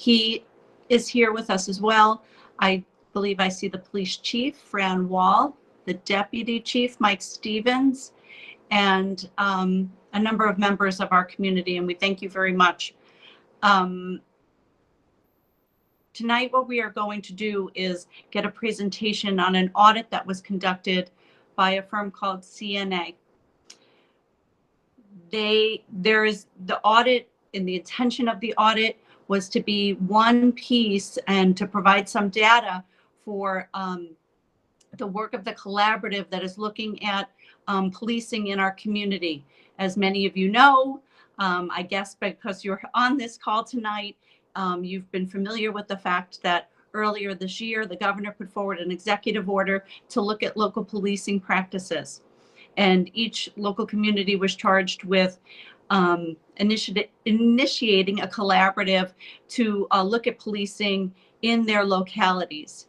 He is here with us as well. I believe I see the police chief, Fran Wall, the deputy chief, Mike Stevens, and a number of members of our community, and we thank you very much. Tonight, what we are going to do is get a presentation on an audit that was conducted by a firm called CNA. There is the audit, and the intention of the audit was to be one piece and to provide some data for the work of the collaborative that is looking at policing in our community. As many of you know, I guess because you're on this call tonight, you've been familiar with the fact that earlier this year, the governor put forward an executive order to look at local policing practices. And each local community was charged with initiating a collaborative to look at policing in their localities.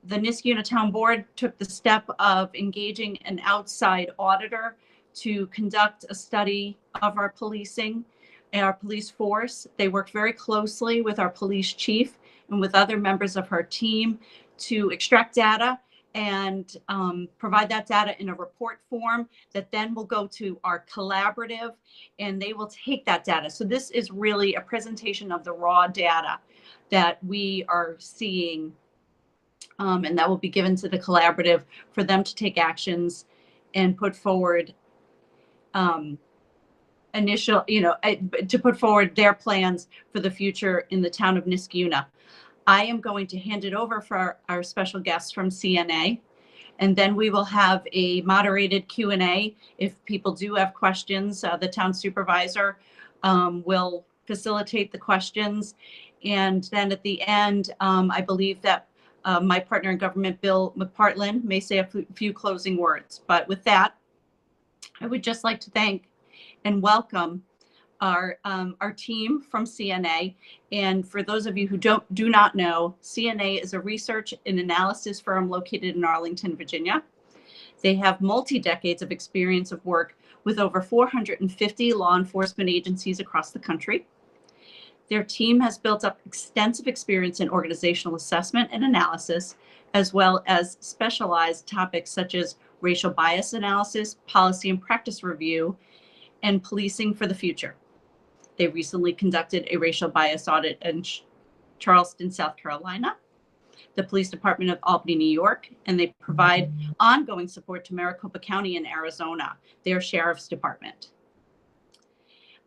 The Niskanen Town Board took the step of engaging an outside auditor to conduct a study of our policing and our police force. They worked very closely with our police chief and with other members of her team to extract data and provide that data in a report form that then will go to our collaborative, and they will take that data. So this is really a presentation of the raw data that we are seeing, and that will be given to the collaborative for them to take actions and put forward to put forward their plans for the future in the town of Niskanen. I am going to hand it over for our special guests from CNA, and then we will have a moderated Q&A. If people do have questions, the town supervisor will facilitate the questions. And then at the end, I believe that my partner in government, Bill McPartlin, may say a few closing words. But with that, I would just like to thank and welcome our team from CNA. And for those of you who do not know, CNA is a research and analysis firm located in Arlington, Virginia. They have multi-decades of experience of work with over 450 law enforcement agencies across the country. Their team has built up extensive experience in organizational assessment and analysis, as well as specialized topics such as racial bias analysis, policy and practice review, and policing for the future. They recently conducted a racial bias audit in Charleston, South Carolina, the Police Department of Albany, New York, and they provide ongoing support to Maricopa County in Arizona, their sheriff's department.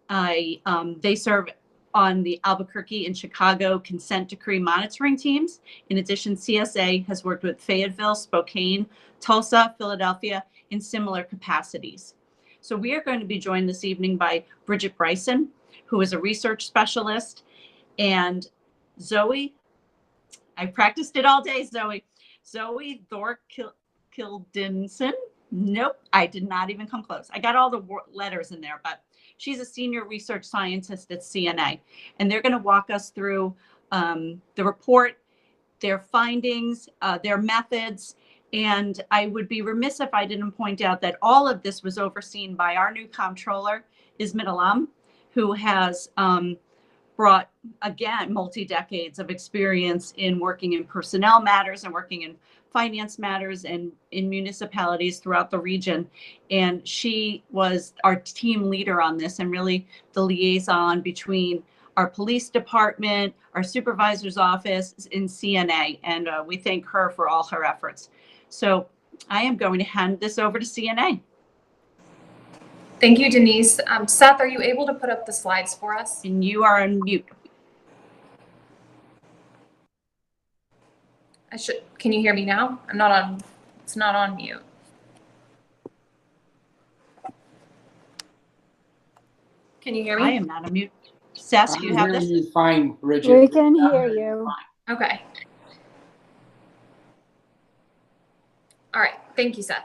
They serve on the Albuquerque and Chicago consent decree monitoring teams. In addition, CSA has worked with Fayetteville, Spokane, Tulsa, Philadelphia in similar capacities. So we are going to be joined this evening by Bridget Bryson, who is a research specialist, and Zoe, I practiced it all day, Zoe Thorkildinson. Nope, I did not even come close. I got all the letters in there, but she's a senior research scientist at CNA, and they're going to walk us through the report, their findings, their methods. And I would be remiss if I didn't point out that all of this was overseen by our new comptroller, Ismet Alam, who has brought, again, multi-decades of experience in working in personnel matters and working in finance matters and in municipalities throughout the region. And she was our team leader on this and really the liaison between our police department, our supervisor's office, and CNA. And we thank her for all her efforts. So I am going to hand this over to CNA. Thank you, Denise. Seth, are you able to put up the slides for us? And you are on mute. Can you hear me now? I'm not on, it's not on mute. Can you hear me? I am not on mute. Seth, do you have this? You fine, Bridget. We can hear you. Okay. All right, thank you, Seth.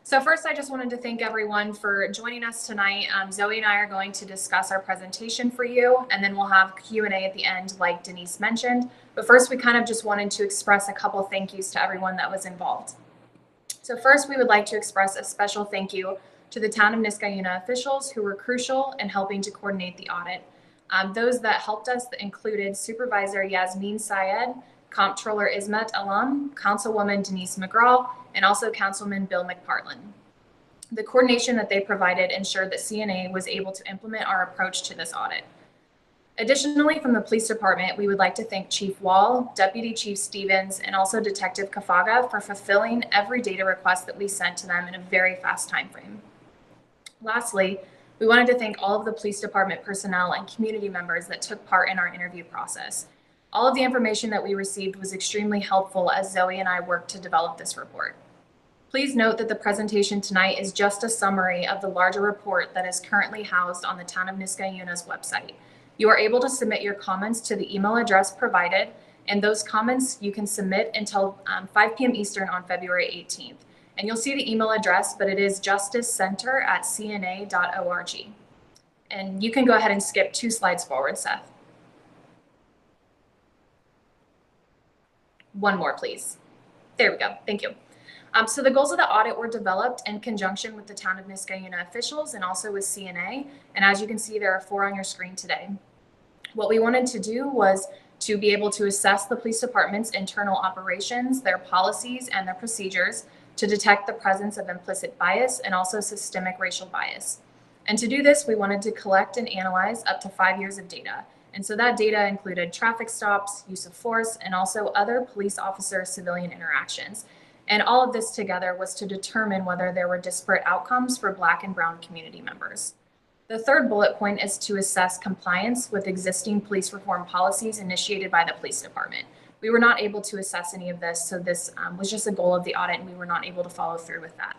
So first, I just wanted to thank everyone for joining us tonight. Zoe and I are going to discuss our presentation for you, and then we'll have Q&A at the end, like Denise mentioned. But first, we kind of just wanted to express a couple thank yous to everyone that was involved. So first, we would like to express a special thank you to the town of Niskanen officials who were crucial in helping to coordinate the audit. Those that helped us included Supervisor Yasmin Syed, Comptroller Ismet Alam, Councilwoman Denise McGraw, and also Councilman Bill McPartlin. The coordination that they provided ensured that CNA was able to implement our approach to this audit. Additionally, from the police department, we would like to thank Chief Wall, Deputy Chief Stevens, and also Detective Kafaga for fulfilling every data request that we sent to them in a very fast time frame. Lastly, we wanted to thank all of the police department personnel and community members that took part in our interview process. All of the information that we received was extremely helpful as Zoe and I worked to develop this report. Please note that the presentation tonight is just a summary of the larger report that is currently housed on the Town of Niskayuna's website. You are able to submit your comments to the email address provided, and those comments you can submit until 5 p.m. Eastern on February 18th. And you'll see the email address, but it is justicecenter@cna.org. And you can go ahead and skip 2 slides forward, Seth. 1 more, please. There we go. Thank you. So the goals of the audit were developed in conjunction with the Town of Niskayuna officials and also with CNA. And as you can see, there are 4 on your screen today. What we wanted to do was to be able to assess the police department's internal operations, their policies, and their procedures to detect the presence of implicit bias and also systemic racial bias. And to do this, we wanted to collect and analyze up to 5 years of data. And so that data included traffic stops, use of force, and also other police officer-civilian interactions. And all of this together was to determine whether there were disparate outcomes for Black and Brown community members. The third bullet point is to assess compliance with existing police reform policies initiated by the police department. We were not able to assess any of this, so this was just a goal of the audit, and we were not able to follow through with that.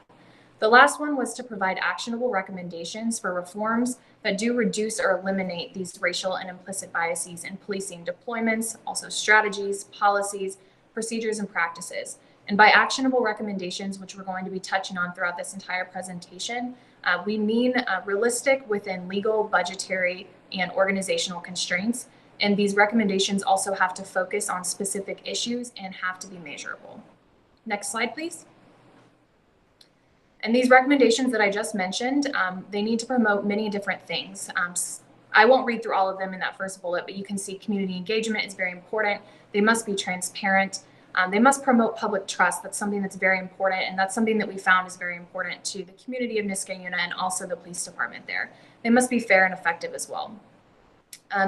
The last one was to provide actionable recommendations for reforms that do reduce or eliminate these racial and implicit biases in policing deployments, also strategies, policies, procedures, and practices. And by actionable recommendations, which we're going to be touching on throughout this entire presentation, we mean realistic within legal, budgetary, and organizational constraints. And these recommendations also have to focus on specific issues and have to be measurable. Next slide, please. And these recommendations that I just mentioned, they need to promote many different things. I won't read through all of them in that first bullet, but you can see community engagement is very important. They must be transparent. They must promote public trust. That's something that's very important, and that's something that we found is very important to the community of Niskayuna and also the police department there. They must be fair and effective as well.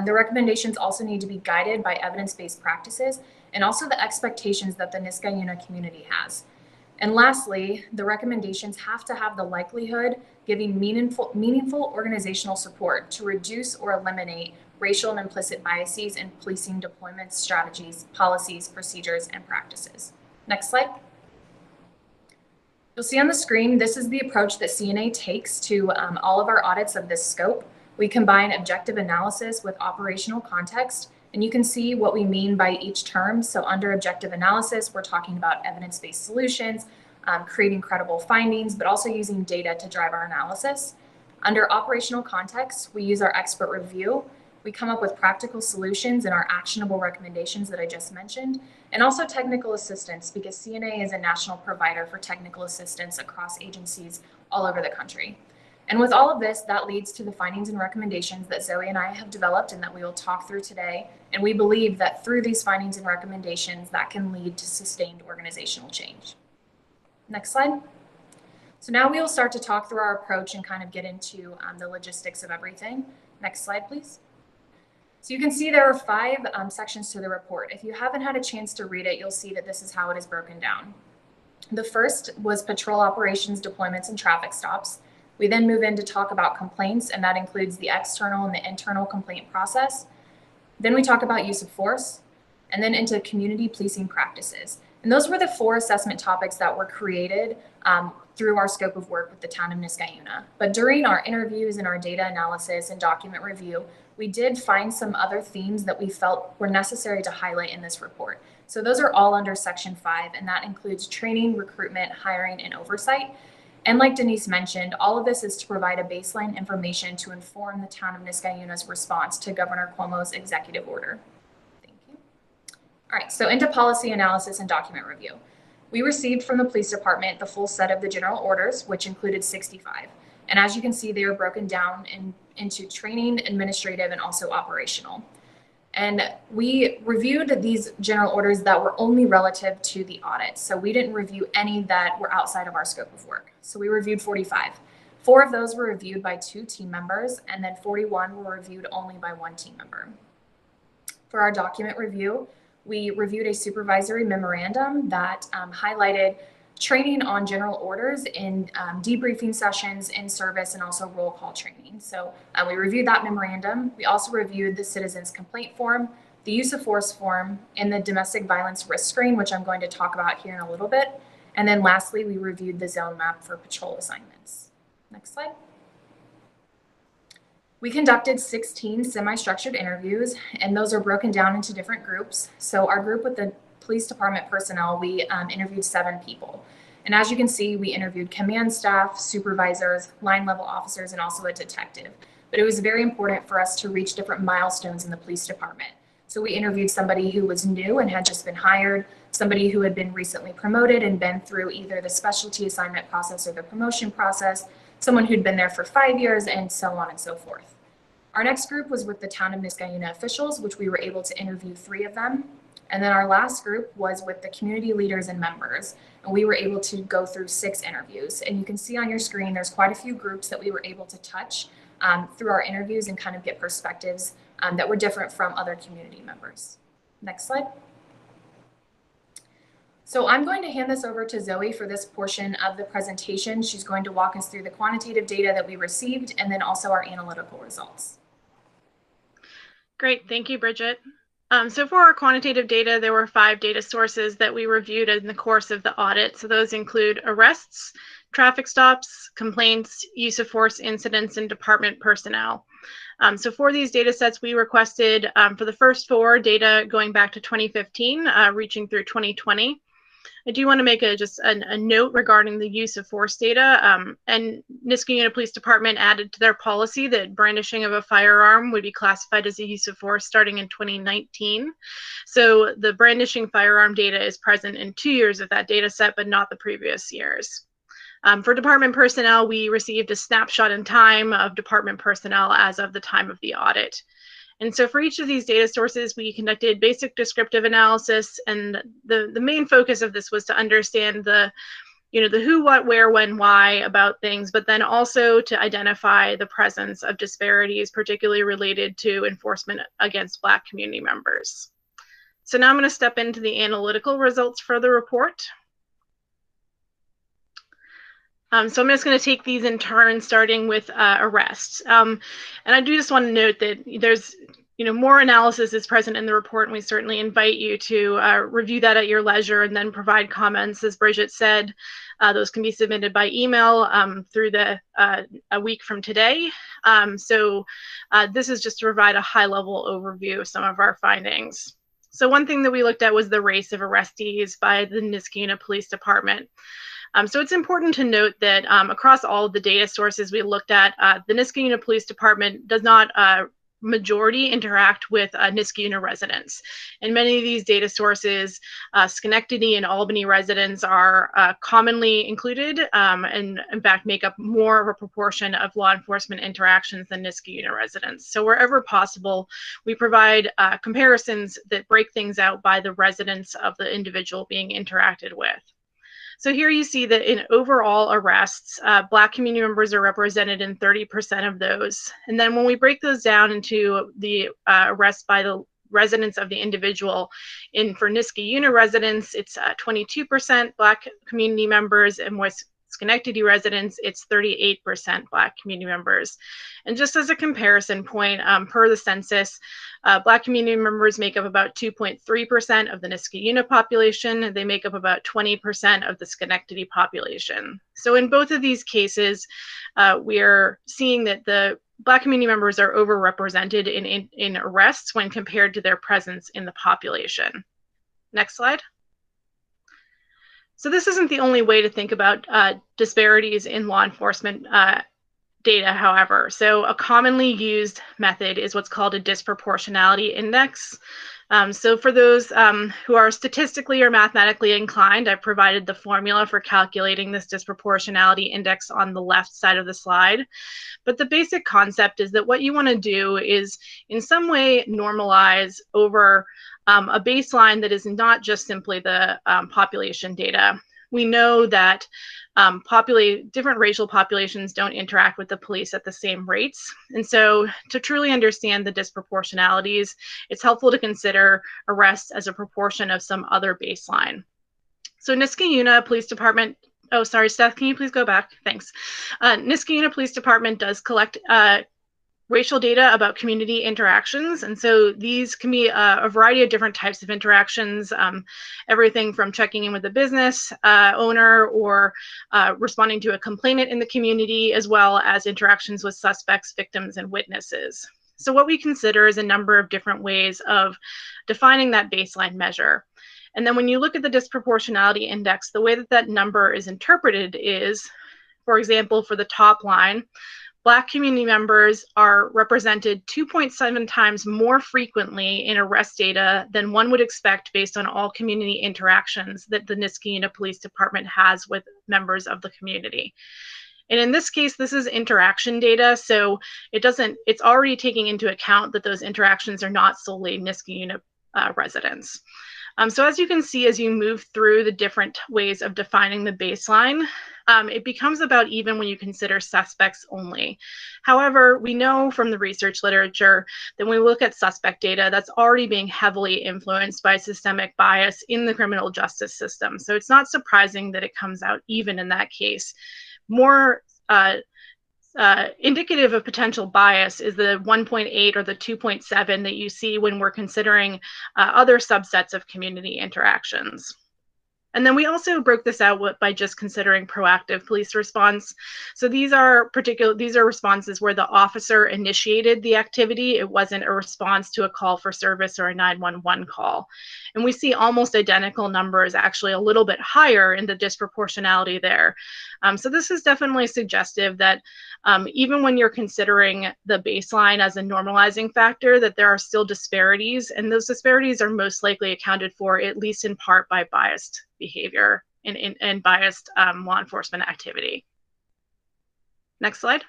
The recommendations also need to be guided by evidence-based practices and also the expectations that the Niskayuna community has. And lastly, the recommendations have to have the likelihood giving meaningful organizational support to reduce or eliminate racial and implicit biases in policing deployments, strategies, policies, procedures, and practices. Next slide. You'll see on the screen, this is the approach that CNA takes to all of our audits of this scope. We combine objective analysis with operational context, and you can see what we mean by each term. So under objective analysis, we're talking about evidence-based solutions, creating credible findings, but also using data to drive our analysis. Under operational context, we use our expert review. We come up with practical solutions and our actionable recommendations that I just mentioned, and also technical assistance, because CNA is a national provider for technical assistance across agencies all over the country. And with all of this, that leads to the findings and recommendations that Zoe and I have developed and that we will talk through today. And we believe that through these findings and recommendations, that can lead to sustained organizational change. Next slide. So now we will start to talk through our approach and kind of get into the logistics of everything. Next slide, please. So you can see there are 5 sections to the report. If you haven't had a chance to read it, you'll see that this is how it is broken down. The first was patrol operations, deployments, and traffic stops. We then move in to talk about complaints, and that includes the external and the internal complaint process. Then we talk about use of force, and then into community policing practices. And those were the 4 assessment topics that were created through our scope of work with the Town of Niskayuna. But during our interviews and our data analysis and document review, we did find some other themes that we felt were necessary to highlight in this report. So those are all under section 5, and that includes training, recruitment, hiring, and oversight. And like Denise mentioned, all of this is to provide a baseline information to inform the Town of Niskayuna's response to Governor Cuomo's executive order. Thank you. All right, so into policy analysis and document review. We received from the police department the full set of the general orders, which included 65. And as you can see, they are broken down into training, administrative, and also operational. And we reviewed these general orders that were only relative to the audit. So we didn't review any that were outside of our scope of work. So we reviewed 45. 4 of those were reviewed by 2 team members, and then 41 were reviewed only by 1 team member. For our document review, we reviewed a supervisory memorandum that highlighted training on general orders in debriefing sessions, in service, and also roll call training. So we reviewed that memorandum. We also reviewed the citizens complaint form, the use of force form, and the domestic violence risk screen, which I'm going to talk about here in a little bit. And then lastly, we reviewed the zone map for patrol assignments. Next slide. We conducted 16 semi-structured interviews, and those are broken down into different groups. So our group with the police department personnel, we interviewed 7 people. And as you can see, we interviewed command staff, supervisors, line level officers, and also a detective. But it was very important for us to reach different milestones in the police department. So we interviewed somebody who was new and had just been hired, somebody who had been recently promoted and been through either the specialty assignment process or the promotion process, someone who'd been there for 5 years, and so on and so forth. Our next group was with the town of Niskanen officials, which we were able to interview 3 of them. And then our last group was with the community leaders and members, and we were able to go through 6 interviews. And you can see on your screen, there's quite a few groups that we were able to touch through our interviews and kind of get perspectives that were different from other community members. Next slide. So I'm going to hand this over to Zoe for this portion of the presentation. She's going to walk us through the quantitative data that we received and then also our analytical results. Great, thank you, Bridget. So for our quantitative data, there were 5 data sources that we reviewed in the course of the audit. So those include arrests, traffic stops, complaints, use of force incidents, and department personnel. So for these data sets, we requested for the first 4 data going back to 2015, reaching through 2020. I do want to make just a note regarding the use of force data. And Niskanen Police Department added to their policy that brandishing of a firearm would be classified as a use of force starting in 2019. So the brandishing firearm data is present in 2 years of that data set, but not the previous years. For department personnel, we received a snapshot in time of department personnel as of the time of the audit. And so for each of these data sources, we conducted basic descriptive analysis, and the main focus of this was to understand the who, what, where, when, why about things, but then also to identify the presence of disparities, particularly related to enforcement against Black community members. So now I'm going to step into the analytical results for the report. So I'm just going to take these in turn, starting with arrests. And I do just want to note that there's, more analysis is present in the report, and we certainly invite you to review that at your leisure and then provide comments. As Bridget said, those can be submitted by email through a week from today. So this is just to provide a high-level overview of some of our findings. So one thing that we looked at was the race of arrestees by the Niskanen Police Department. So it's important to note that across all of the data sources we looked at, the Niskanen Police Department does not majority interact with Niskanen residents. In many of these data sources, Schenectady and Albany residents are commonly included and in fact make up more of a proportion of law enforcement interactions than Niskanen residents. So wherever possible, we provide comparisons that break things out by the residents of the individual being interacted with. So here you see that in overall arrests, Black community members are represented in 30% of those. And then when we break those down into the arrests by the residents of the individual, for Niskanen residents, it's 22% Black community members, and with Schenectady residents, it's 38% Black community members. And just as a comparison point, per the census, Black community members make up about 2.3% of the Niskanen population. They make up about 20% of the Schenectady population. So in both of these cases, we are seeing that the Black community members are overrepresented in arrests when compared to their presence in the population. Next slide. So this isn't the only way to think about disparities in law enforcement data, however. So a commonly used method is what's called a disproportionality index. So for those who are statistically or mathematically inclined, I've provided the formula for calculating this disproportionality index on the left side of the slide. But the basic concept is that what you want to do is in some way normalize over a baseline that is not just simply the population data. We know that different racial populations don't interact with the police at the same rates. And so to truly understand the disproportionalities, it's helpful to consider arrests as a proportion of some other baseline. So Niskanen Police Department, oh, sorry, Steph, can you please go back? Thanks. Niskanen Police Department does collect racial data about community interactions. And so these can be a variety of different types of interactions, everything from checking in with a business owner or responding to a complainant in the community, as well as interactions with suspects, victims, and witnesses. So what we consider is a number of different ways of defining that baseline measure. And then when you look at the disproportionality index, the way that that number is interpreted is, for example, for the top line, Black community members are represented 2.7 times more frequently in arrest data than one would expect based on all community interactions that the Niskanen Police Department has with members of the community. And in this case, this is interaction data, so it's already taking into account that those interactions are not solely Niskanen residents. So as you can see, as you move through the different ways of defining the baseline, it becomes about even when you consider suspects only. However, we know from the research literature that when we look at suspect data, that's already being heavily influenced by systemic bias in the criminal justice system. So it's not surprising that it comes out even in that case. More indicative of potential bias is the 1.8 or the 2.7 that you see when we're considering other subsets of community interactions. And then we also broke this out by just considering proactive police response. So these are responses where the officer initiated the activity. It wasn't a response to a call for service or a 911 call. And we see almost identical numbers, actually a little bit higher in the disproportionality there. So this is definitely suggestive that even when you're considering the baseline as a normalizing factor, that there are still disparities, and those disparities are most likely accounted for, at least in part, by biased behavior and biased law enforcement activity. Next slide.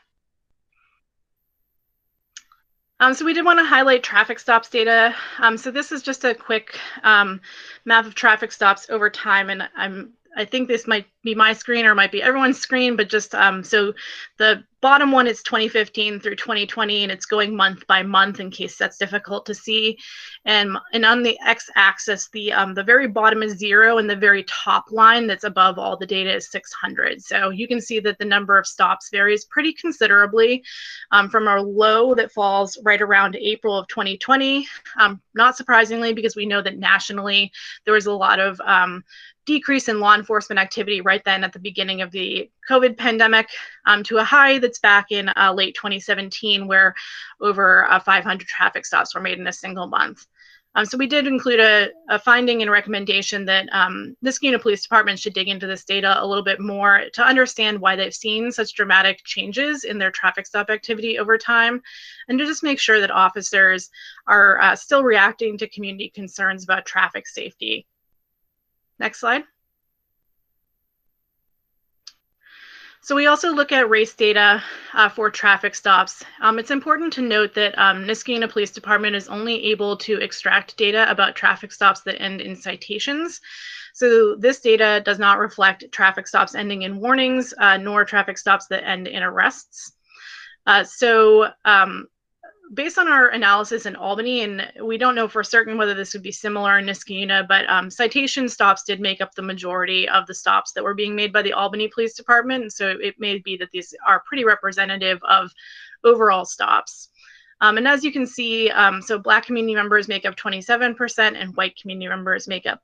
So we did want to highlight traffic stops data. So this is just a quick map of traffic stops over time, and I think this might be my screen or might be everyone's screen, but just so the bottom one is 2015 through 2020, and it's going month by month in case that's difficult to see. And on the x-axis, the very bottom is 0, and the very top line that's above all the data is 600. So you can see that the number of stops varies pretty considerably from a low that falls right around April of 2020. Not surprisingly, because we know that nationally there was a lot of decrease in law enforcement activity right then at the beginning of the COVID pandemic, to a high that's back in late 2017, where over 500 traffic stops were made in a single month. So we did include a finding and recommendation that Niskanen Police Department should dig into this data a little bit more to understand why they've seen such dramatic changes in their traffic stop activity over time, and to just make sure that officers are still reacting to community concerns about traffic safety. Next slide. So we also look at race data for traffic stops. It's important to note that Niskanen Police Department is only able to extract data about traffic stops that end in citations. So this data does not reflect traffic stops ending in warnings, nor traffic stops that end in arrests. Based on our analysis in Albany, and we don't know for certain whether this would be similar in Niskanen, but citation stops did make up the majority of the stops that were being made by the Albany Police Department. And so it may be that these are pretty representative of overall stops. And as you can see, so Black community members make up 27% and white community members make up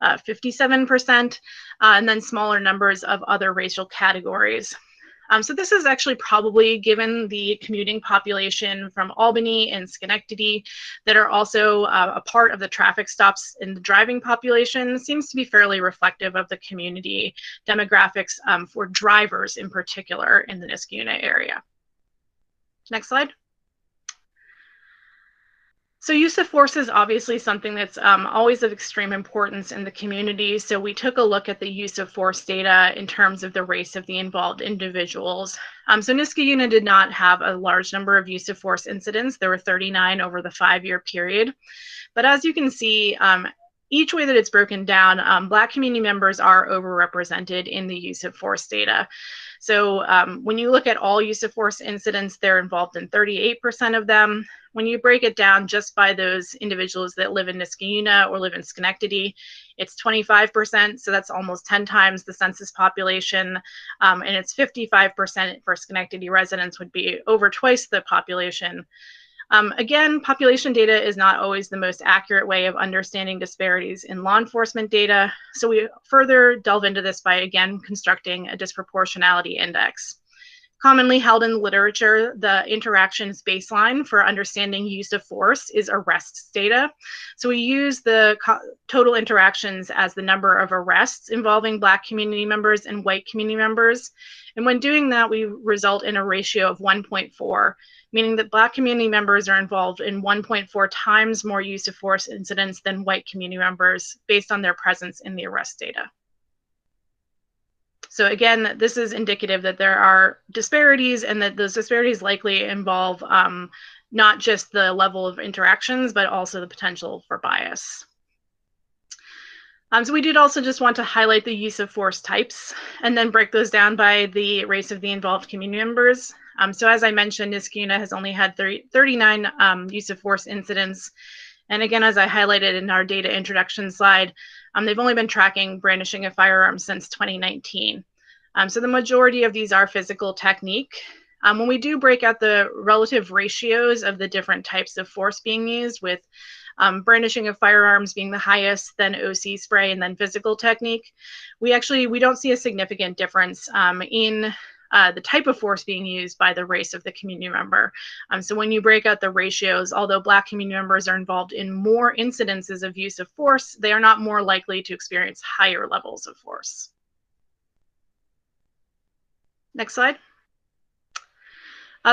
57%, and then smaller numbers of other racial categories. So this is actually probably, given the commuting population from Albany and Schenectady that are also a part of the traffic stops in the driving population, seems to be fairly reflective of the community demographics for drivers in particular in the Niskanen area. Next slide. So use of force is obviously something that's always of extreme importance in the community. So we took a look at the use of force data in terms of the race of the involved individuals. So Niskanen did not have a large number of use of force incidents. There were 39 over the 5-year period. But as you can see, each way that it's broken down, Black community members are overrepresented in the use of force data. So when you look at all use of force incidents, they're involved in 38% of them. When you break it down just by those individuals that live in Niskanen or live in Schenectady, it's 25%. So that's almost 10 times the census population. And it's 55% for Schenectady residents, would be over twice the population. Again, population data is not always the most accurate way of understanding disparities in law enforcement data. So we further delve into this by, again, constructing a disproportionality index. Commonly held in the literature, the interactions baseline for understanding use of force is arrests data. So we use the total interactions as the number of arrests involving Black community members and white community members. And when doing that, we result in a ratio of 1.4, meaning that Black community members are involved in 1.4 times more use of force incidents than white community members based on their presence in the arrest data. So again, this is indicative that there are disparities and that those disparities likely involve not just the level of interactions, but also the potential for bias. So we did also just want to highlight the use of force types and then break those down by the race of the involved community members. So as I mentioned, Niskanen has only had 39 use of force incidents. And again, as I highlighted in our data introduction slide, they've only been tracking brandishing of firearms since 2019. So the majority of these are physical technique. When we do break out the relative ratios of the different types of force being used, with brandishing of firearms being the highest, then OC spray, and then physical technique, we don't see a significant difference in the type of force being used by the race of the community member. So when you break out the ratios, although Black community members are involved in more incidences of use of force, they are not more likely to experience higher levels of force. Next slide.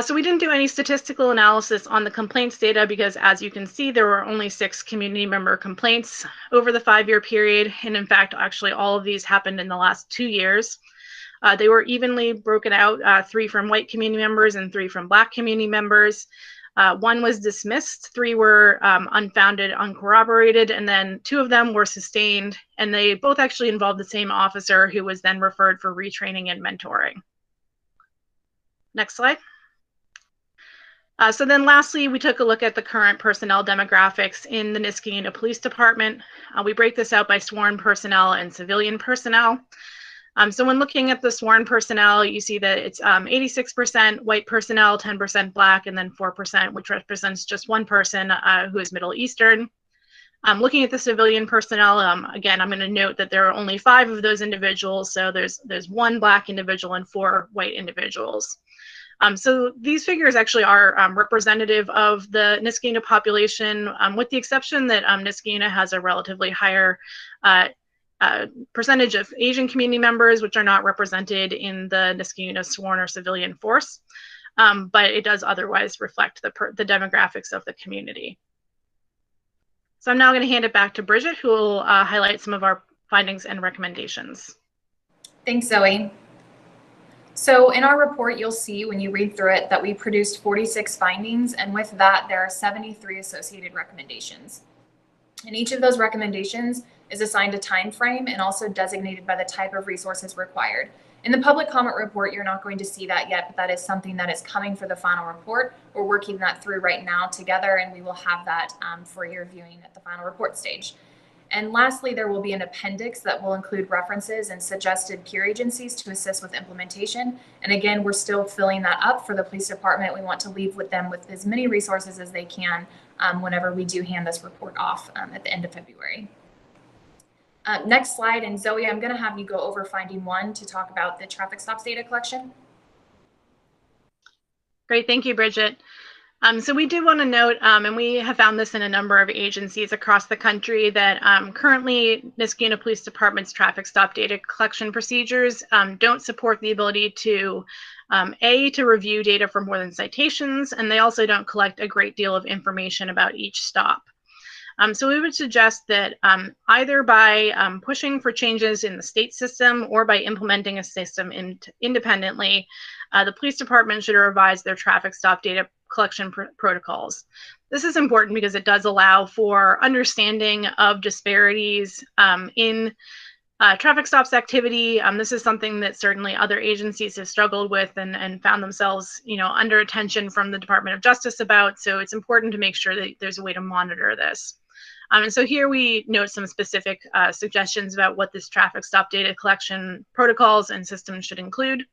So we didn't do any statistical analysis on the complaints data because, as you can see, there were only 6 community member complaints over the 5-year period. And in fact, actually, all of these happened in the last 2 years. They were evenly broken out, 3 from white community members and 3 from Black community members. 1 was dismissed, 3 were unfounded, uncorroborated, and then 2 of them were sustained. And they both actually involved the same officer who was then referred for retraining and mentoring. Next slide. So then lastly, we took a look at the current personnel demographics in the Niskanen Police Department. We break this out by sworn personnel and civilian personnel. So when looking at the sworn personnel, you see that it's 86% white personnel, 10% Black, and then 4%, which represents just 1 person who is Middle Eastern. Looking at the civilian personnel, again, I'm going to note that there are only 5 of those individuals. So there's 1 Black individual and 4 white individuals. So these figures actually are representative of the Niskanen population, with the exception that Niskanen has a relatively higher percentage of Asian community members, which are not represented in the Niskanen sworn or civilian force, but it does otherwise reflect the demographics of the community. So I'm now going to hand it back to Bridget, who will highlight some of our findings and recommendations. Thanks, Zoe. So in our report, you'll see when you read through it that we produced 46 findings, and with that, there are 73 associated recommendations. And each of those recommendations is assigned a time frame and also designated by the type of resources required. In the public comment report, you're not going to see that yet, but that is something that is coming for the final report. We're working that through right now together, and we will have that for your viewing at the final report stage. And lastly, there will be an appendix that will include references and suggested peer agencies to assist with implementation. And again, we're still filling that up for the police department. We want to leave with them with as many resources as they can whenever we do hand this report off at the end of February. Next slide, and Zoe, I'm going to have you go over finding 1 to talk about the traffic stops data collection. Great, thank you, Bridget. So we do want to note, and we have found this in a number of agencies across the country, that currently Niskanen Police Department's traffic stop data collection procedures don't support the ability to, to review data for more than citations, and they also don't collect a great deal of information about each stop. So we would suggest that either by pushing for changes in the state system or by implementing a system independently, the police department should revise their traffic stop data collection protocols. This is important because it does allow for understanding of disparities in traffic stops activity. This is something that certainly other agencies have struggled with and found themselves, under attention from the Department of Justice about. So it's important to make sure that there's a way to monitor this. And so here we note some specific suggestions about what this traffic stop data collection protocols and systems should include.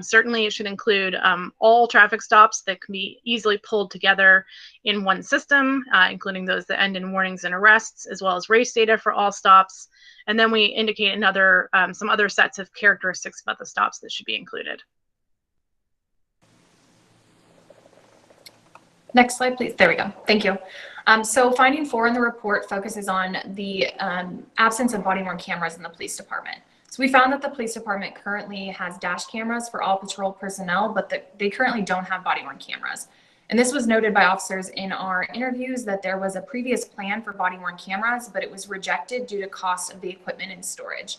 Certainly it should include all traffic stops that can be easily pulled together in one system, including those that end in warnings and arrests, as well as race data for all stops. And then we indicate some other sets of characteristics about the stops that should be included. Next slide, please. There we go. Thank you. So finding 4 in the report focuses on the absence of body-worn cameras in the police department. So we found that the police department currently has dash cameras for all patrol personnel, but they currently don't have body-worn cameras. And this was noted by officers in our interviews that there was a previous plan for body-worn cameras, but it was rejected due to cost of the equipment and storage.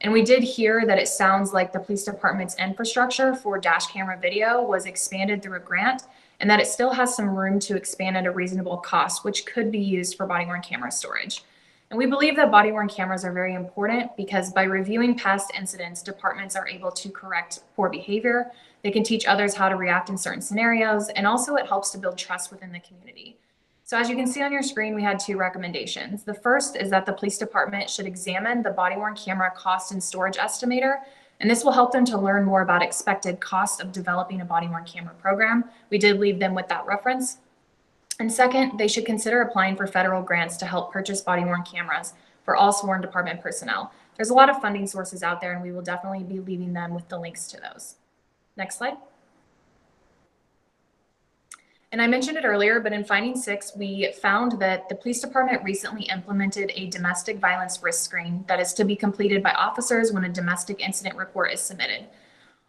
And we did hear that it sounds like the police department's infrastructure for dash camera video was expanded through a grant, and that it still has some room to expand at a reasonable cost, which could be used for body-worn camera storage. And we believe that body-worn cameras are very important because by reviewing past incidents, departments are able to correct poor behavior. They can teach others how to react in certain scenarios, and also it helps to build trust within the community. So as you can see on your screen, we had 2 recommendations. The first is that the police department should examine the body-worn camera cost and storage estimator, and this will help them to learn more about expected cost of developing a body-worn camera program. We did leave them with that reference. And second, they should consider applying for federal grants to help purchase body-worn cameras for all sworn department personnel. There's a lot of funding sources out there, and we will definitely be leaving them with the links to those. Next slide. And I mentioned it earlier, but in finding 6, we found that the police department recently implemented a domestic violence risk screen that is to be completed by officers when a domestic incident report is submitted.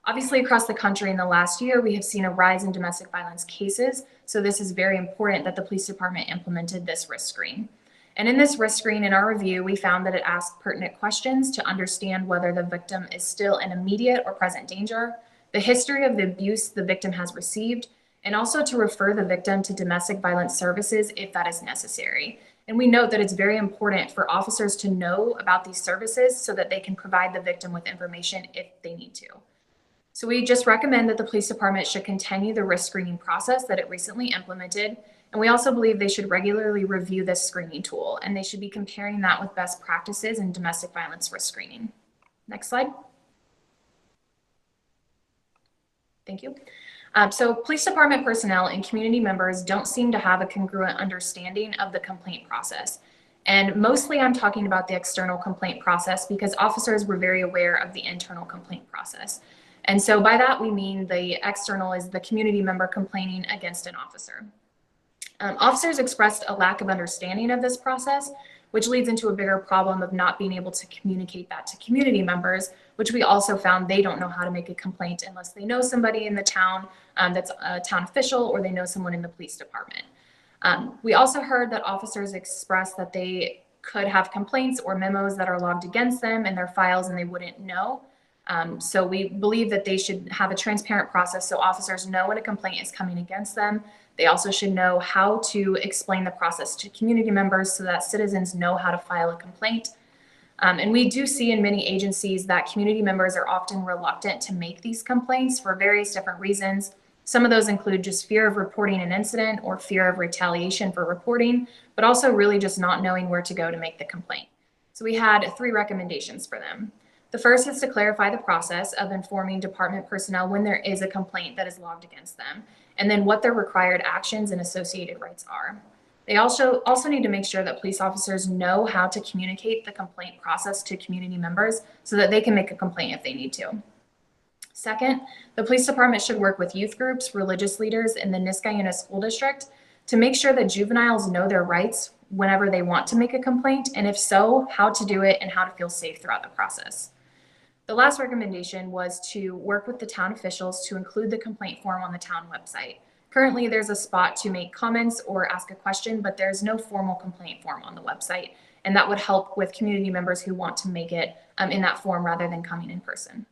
Obviously, across the country in the last year, we have seen a rise in domestic violence cases. So this is very important that the police department implemented this risk screen. And in this risk screen, in our review, we found that it asked pertinent questions to understand whether the victim is still in immediate or present danger, the history of the abuse the victim has received, and also to refer the victim to domestic violence services if that is necessary. And we note that it's very important for officers to know about these services so that they can provide the victim with information if they need to. So we just recommend that the police department should continue the risk screening process that it recently implemented. And we also believe they should regularly review this screening tool, and they should be comparing that with best practices in domestic violence risk screening. Next slide. Thank you. So police department personnel and community members don't seem to have a congruent understanding of the complaint process. And mostly I'm talking about the external complaint process because officers were very aware of the internal complaint process. And so by that, we mean the external is the community member complaining against an officer. Officers expressed a lack of understanding of this process, which leads into a bigger problem of not being able to communicate that to community members, which we also found they don't know how to make a complaint unless they know somebody in the town that's a town official or they know someone in the police department. We also heard that officers expressed that they could have complaints or memos that are logged against them in their files and they wouldn't know. So we believe that they should have a transparent process so officers know when a complaint is coming against them. They also should know how to explain the process to community members so that citizens know how to file a complaint. And we do see in many agencies that community members are often reluctant to make these complaints for various different reasons. Some of those include just fear of reporting an incident or fear of retaliation for reporting, but also really just not knowing where to go to make the complaint. So we had 3 recommendations for them. The first is to clarify the process of informing department personnel when there is a complaint that is logged against them, and then what their required actions and associated rights are. They also need to make sure that police officers know how to communicate the complaint process to community members so that they can make a complaint if they need to. Second, the police department should work with youth groups, religious leaders in the Niskanen School District to make sure that juveniles know their rights whenever they want to make a complaint, and if so, how to do it and how to feel safe throughout the process. The last recommendation was to work with the town officials to include the complaint form on the town website. Currently, there's a spot to make comments or ask a question, but there's no formal complaint form on the website, and that would help with community members who want to make it in that form rather than coming in person.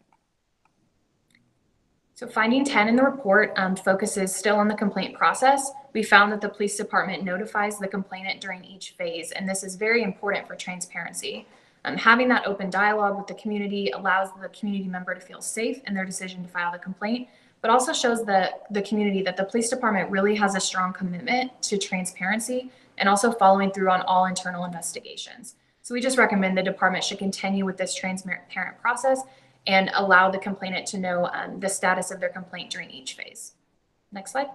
So finding 10 in the report focuses still on the complaint process. We found that the police department notifies the complainant during each phase, and this is very important for transparency. Having that open dialogue with the community allows the community member to feel safe in their decision to file the complaint, but also shows the community that the police department really has a strong commitment to transparency and also following through on all internal investigations. So we just recommend the department should continue with this transparent process and allow the complainant to know the status of their complaint during each phase. Next slide.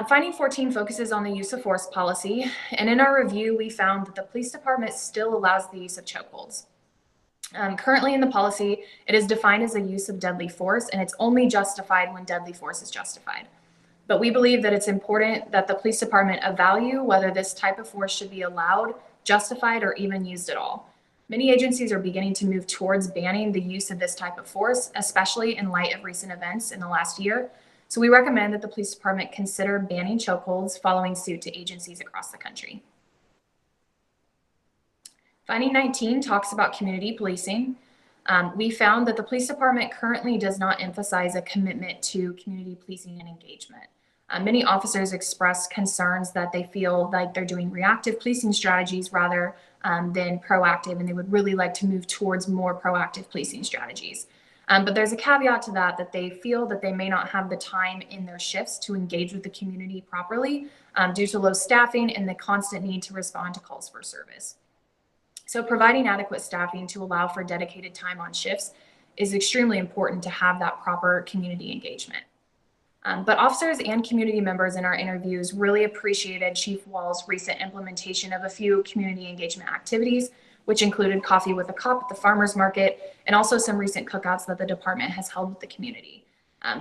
Finding 14 focuses on the use of force policy. And in our review, we found that the police department still allows the use of chokeholds. Currently in the policy, it is defined as a use of deadly force, and it's only justified when deadly force is justified. But we believe that it's important that the police department evaluate whether this type of force should be allowed, justified, or even used at all. Many agencies are beginning to move towards banning the use of this type of force, especially in light of recent events in the last year. So we recommend that the police department consider banning chokeholds following suit to agencies across the country. Finding 19 talks about community policing. We found that the police department currently does not emphasize a commitment to community policing and engagement. Many officers express concerns that they feel like they're doing reactive policing strategies rather than proactive, and they would really like to move towards more proactive policing strategies. But there's a caveat to that they feel that they may not have the time in their shifts to engage with the community properly due to low staffing and the constant need to respond to calls for service. So providing adequate staffing to allow for dedicated time on shifts is extremely important to have that proper community engagement. But officers and community members in our interviews really appreciated Chief Wall's recent implementation of a few community engagement activities, which included coffee with a cop at the farmer's market and also some recent cookouts that the department has held with the community.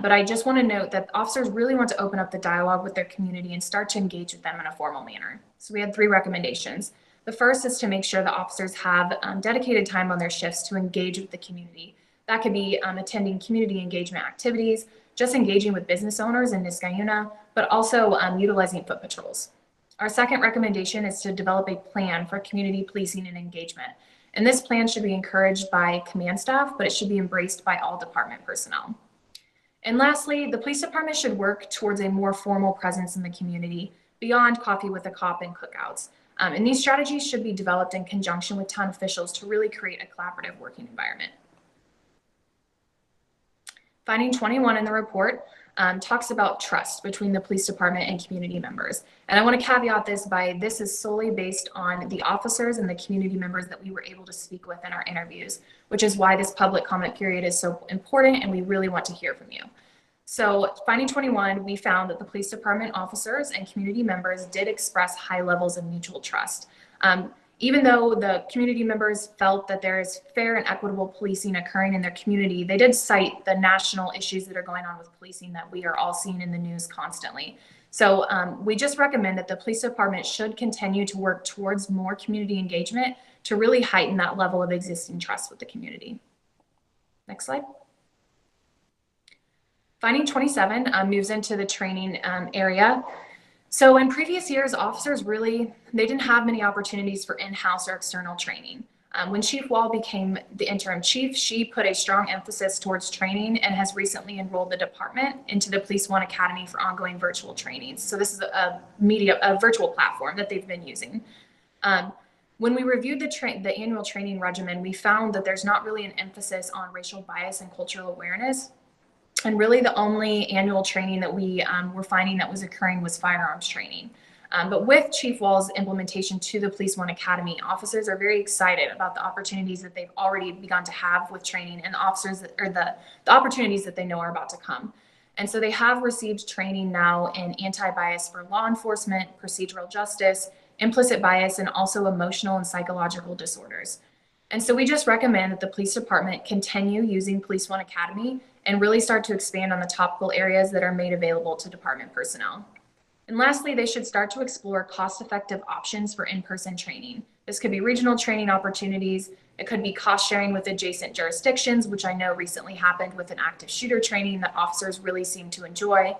But I just want to note that officers really want to open up the dialogue with their community and start to engage with them in a formal manner. So we had 3 recommendations. The first is to make sure that officers have dedicated time on their shifts to engage with the community. That could be attending community engagement activities, just engaging with business owners in Niskanen, but also utilizing foot patrols. Our second recommendation is to develop a plan for community policing and engagement. And this plan should be encouraged by command staff, but it should be embraced by all department personnel. And lastly, the police department should work towards a more formal presence in the community beyond coffee with a cop and cookouts. And these strategies should be developed in conjunction with town officials to really create a collaborative working environment. Finding 21 in the report talks about trust between the police department and community members. And I want to caveat this by this is solely based on the officers and the community members that we were able to speak with in our interviews, which is why this public comment period is so important and we really want to hear from you. So finding 21, we found that the police department officers and community members did express high levels of mutual trust. Even though the community members felt that there is fair and equitable policing occurring in their community, they did cite the national issues that are going on with policing that we are all seeing in the news constantly. So we just recommend that the police department should continue to work towards more community engagement to really heighten that level of existing trust with the community. Next slide. Finding 27 moves into the training area. So in previous years, officers they didn't have many opportunities for in-house or external training. When Chief Wall became the interim chief, she put a strong emphasis towards training and has recently enrolled the department into the Police One Academy for ongoing virtual trainings. So this is a virtual platform that they've been using. When we reviewed the annual training regimen, we found that there's not really an emphasis on racial bias and cultural awareness. And really the only annual training that we were finding that was occurring was firearms training. But with Chief Wall's implementation to the Police One Academy, officers are very excited about the opportunities that they've already begun to have with training and the opportunities that they know are about to come. And so they have received training now in anti-bias for law enforcement, procedural justice, implicit bias, and also emotional and psychological disorders. And so we just recommend that the police department continue using Police One Academy and really start to expand on the topical areas that are made available to department personnel. And lastly, they should start to explore cost-effective options for in-person training. This could be regional training opportunities. It could be cost sharing with adjacent jurisdictions, which I know recently happened with an active shooter training that officers really seem to enjoy.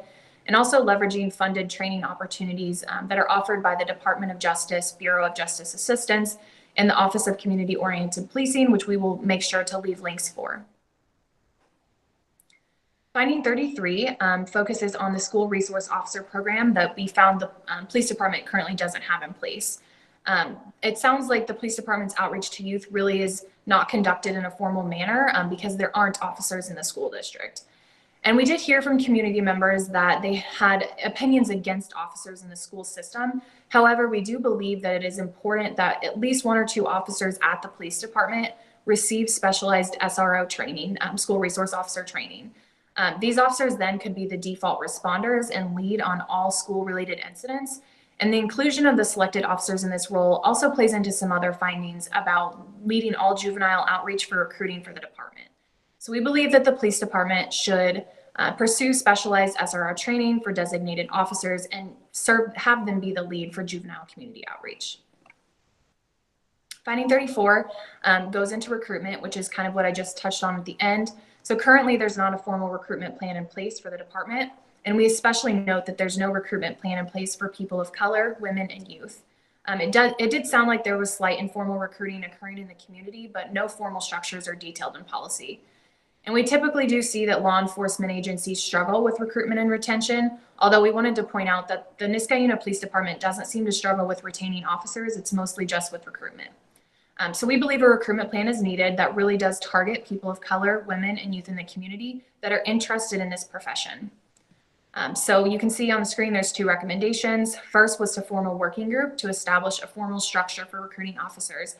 And also leveraging funded training opportunities that are offered by the Department of Justice, Bureau of Justice Assistance, and the Office of Community-Oriented Policing, which we will make sure to leave links for. Finding 33 focuses on the school resource officer program that we found the police department currently doesn't have in place. It sounds like the police department's outreach to youth really is not conducted in a formal manner because there aren't officers in the school district. And we did hear from community members that they had opinions against officers in the school system. However, we do believe that it is important that at least 1 or 2 officers at the police department receive specialized SRO training, school resource officer training. These officers then could be the default responders and lead on all school-related incidents. And the inclusion of the selected officers in this role also plays into some other findings about leading all juvenile outreach for recruiting for the department. So we believe that the police department should pursue specialized SRO training for designated officers and have them be the lead for juvenile community outreach. Finding 34 goes into recruitment, which is kind of what I just touched on at the end. So currently there's not a formal recruitment plan in place for the department. And we especially note that there's no recruitment plan in place for people of color, women, and youth. It did sound like there was slight informal recruiting occurring in the community, but no formal structures are detailed in policy. And we typically do see that law enforcement agencies struggle with recruitment and retention, although we wanted to point out that the Niskanen Police Department doesn't seem to struggle with retaining officers. It's mostly just with recruitment. So we believe a recruitment plan is needed that really does target people of color, women, and youth in the community that are interested in this profession. So you can see on the screen, there's 2 recommendations. First was to form a working group to establish a formal structure for recruiting officers,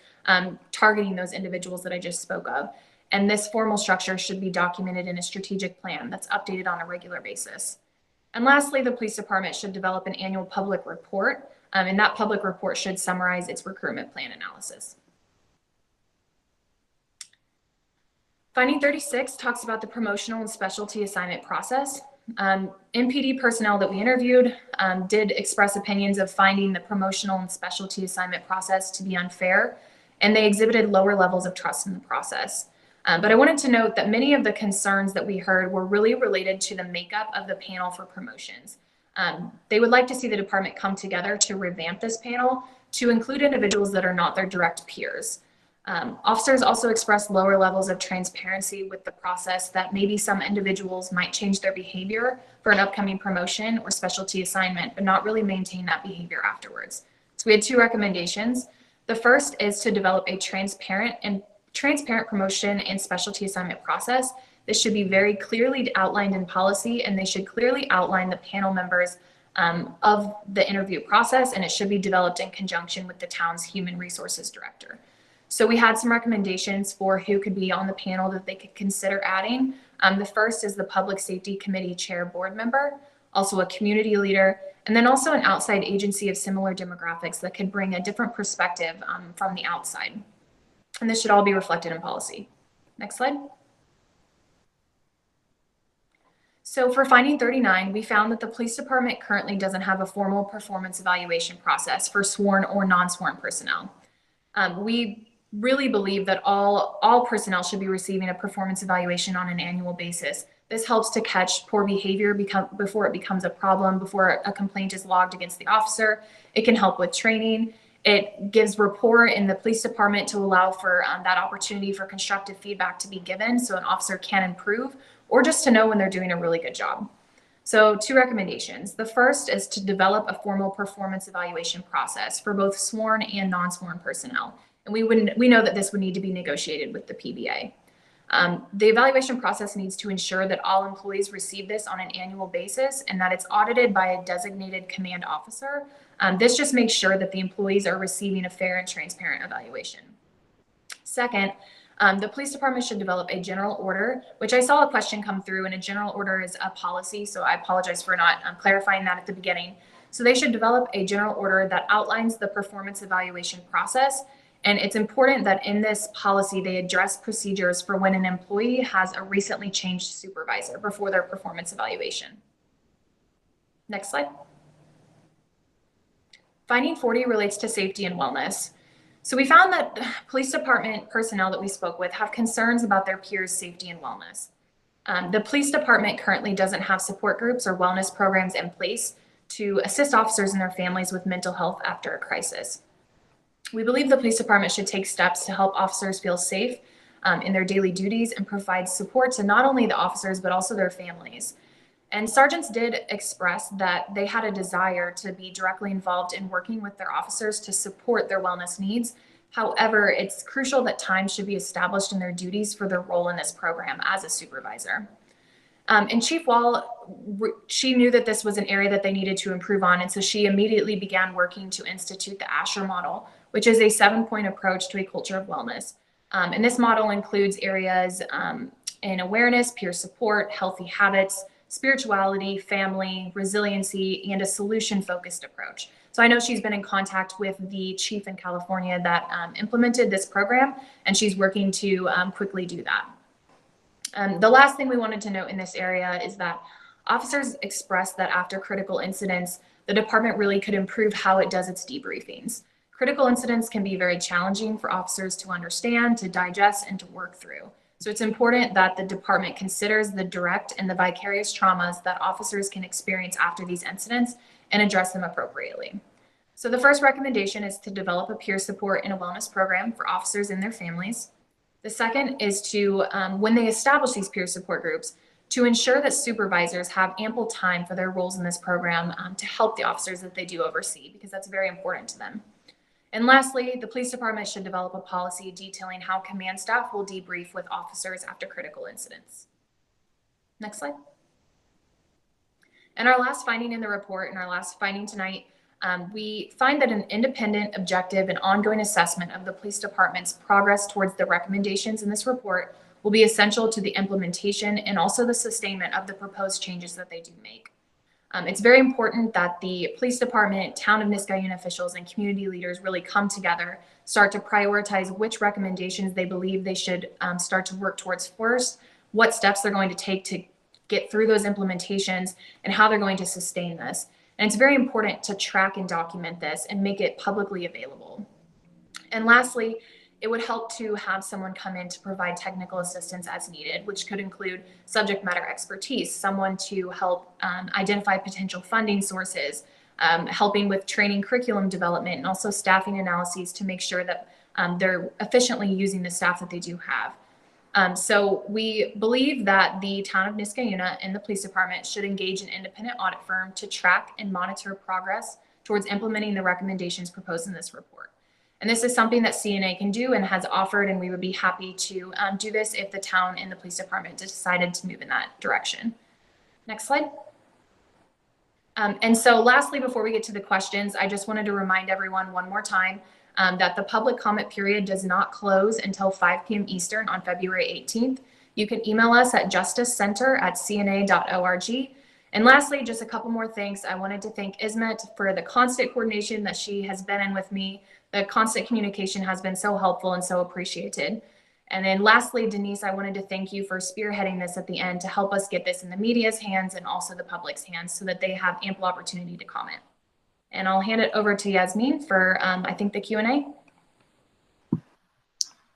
targeting those individuals that I just spoke of. And this formal structure should be documented in a strategic plan that's updated on a regular basis. And lastly, the police department should develop an annual public report, and that public report should summarize its recruitment plan analysis. Finding 36 talks about the promotional and specialty assignment process. MPD personnel that we interviewed did express opinions of finding the promotional and specialty assignment process to be unfair, and they exhibited lower levels of trust in the process. But I wanted to note that many of the concerns that we heard were really related to the makeup of the panel for promotions. They would like to see the department come together to revamp this panel to include individuals that are not their direct peers. Officers also expressed lower levels of transparency with the process, that maybe some individuals might change their behavior for an upcoming promotion or specialty assignment, but not really maintain that behavior afterwards. So we had 2 recommendations. The first is to develop a transparent promotion and specialty assignment process. This should be very clearly outlined in policy, and they should clearly outline the panel members of the interview process, and it should be developed in conjunction with the town's human resources director. So we had some recommendations for who could be on the panel that they could consider adding. The first is the Public Safety Committee Chair Board member, also a community leader, and then also an outside agency of similar demographics that could bring a different perspective from the outside. And this should all be reflected in policy. Next slide. So for finding 39, we found that the police department currently doesn't have a formal performance evaluation process for sworn or non-sworn personnel. We really believe that all personnel should be receiving a performance evaluation on an annual basis. This helps to catch poor behavior before it becomes a problem, before a complaint is logged against the officer. It can help with training. It gives rapport in the police department to allow for that opportunity for constructive feedback to be given so an officer can improve, or just to know when they're doing a really good job. So 2 recommendations. The first is to develop a formal performance evaluation process for both sworn and non-sworn personnel. And we know that this would need to be negotiated with the PBA. The evaluation process needs to ensure that all employees receive this on an annual basis and that it's audited by a designated command officer. This just makes sure that the employees are receiving a fair and transparent evaluation. Second, the police department should develop a general order, which I saw a question come through, and a general order is a policy, so I apologize for not clarifying that at the beginning. So they should develop a general order that outlines the performance evaluation process And it's important that in this policy, they address procedures for when an employee has a recently changed supervisor before their performance evaluation. Next slide. Finding 40 relates to safety and wellness. So we found that police department personnel that we spoke with have concerns about their peers' safety and wellness. The police department currently doesn't have support groups or wellness programs in place to assist officers and their families with mental health after a crisis. We believe the police department should take steps to help officers feel safe in their daily duties and provide support to not only the officers, but also their families. And sergeants did express that they had a desire to be directly involved in working with their officers to support their wellness needs. However, it's crucial that time should be established in their duties for their role in this program as a supervisor. And Chief Wall, she knew that this was an area that they needed to improve on, and so she immediately began working to institute the Asher model, which is a 7-point approach to a culture of wellness. And this model includes areas in awareness, peer support, healthy habits, spirituality, family, resiliency, and a solution-focused approach. So I know she's been in contact with the chief in California that implemented this program, and she's working to quickly do that. The last thing we wanted to note in this area is that officers expressed that after critical incidents, the department really could improve how it does its debriefings. Critical incidents can be very challenging for officers to understand, to digest, and to work through. So it's important that the department considers the direct and the vicarious traumas that officers can experience after these incidents and address them appropriately. So the first recommendation is to develop a peer support and a wellness program for officers and their families. The second is to, when they establish these peer support groups, to ensure that supervisors have ample time for their roles in this program to help the officers that they do oversee, because that's very important to them. And lastly, the police department should develop a policy detailing how command staff will debrief with officers after critical incidents. Next slide. And our last finding in the report, and our last finding tonight, we find that an independent, objective, and ongoing assessment of the police department's progress towards the recommendations in this report will be essential to the implementation and also the sustainment of the proposed changes that they do make. It's very important that the police department, town of Niskanen officials, and community leaders really come together, start to prioritize which recommendations they believe they should start to work towards first, what steps they're going to take to get through those implementations, and how they're going to sustain this. And it's very important to track and document this and make it publicly available. And lastly, it would help to have someone come in to provide technical assistance as needed, which could include subject matter expertise, someone to help identify potential funding sources, helping with training curriculum development, and also staffing analyses to make sure that they're efficiently using the staff that they do have. So we believe that the town of Niskanen and the police department should engage an independent audit firm to track and monitor progress towards implementing the recommendations proposed in this report. And this is something that CNA can do and has offered, and we would be happy to do this if the town and the police department decided to move in that direction. Next slide. And so lastly, before we get to the questions, I just wanted to remind everyone one more time that the public comment period does not close until 5 p.m. Eastern on February 18th. You can email us at justicecenter@cna.org. And lastly, just a couple more things. I wanted to thank Ismet for the constant coordination that she has been in with me. The constant communication has been so helpful and so appreciated. And then lastly, Denise, I wanted to thank you for spearheading this at the end to help us get this in the media's hands and also the public's hands so that they have ample opportunity to comment. And I'll hand it over to Yasmin for, I think, the Q&A.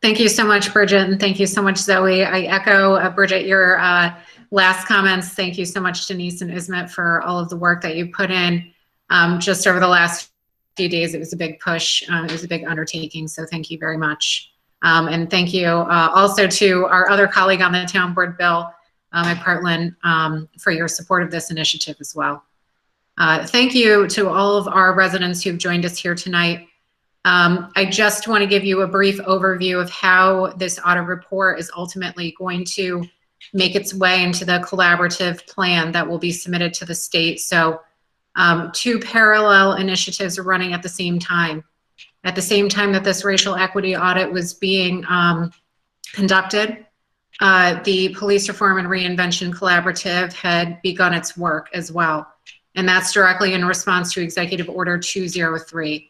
Thank you so much, Bridget, and thank you so much, Zoe. I echo, Bridget, your last comments. Thank you so much, Denise and Ismet, for all of the work that you put in just over the last few days. It was a big push. It was a big undertaking, so thank you very much. And thank you also to our other colleague on the town board, Bill McPartlin, for your support of this initiative as well. Thank you to all of our residents who've joined us here tonight. I just want to give you a brief overview of how this audit report is ultimately going to make its way into the collaborative plan that will be submitted to the state. So 2 parallel initiatives are running at the same time. At the same time that this racial equity audit was being conducted, the Police Reform and Reinvention Collaborative had begun its work as well. And that's directly in response to Executive Order 203.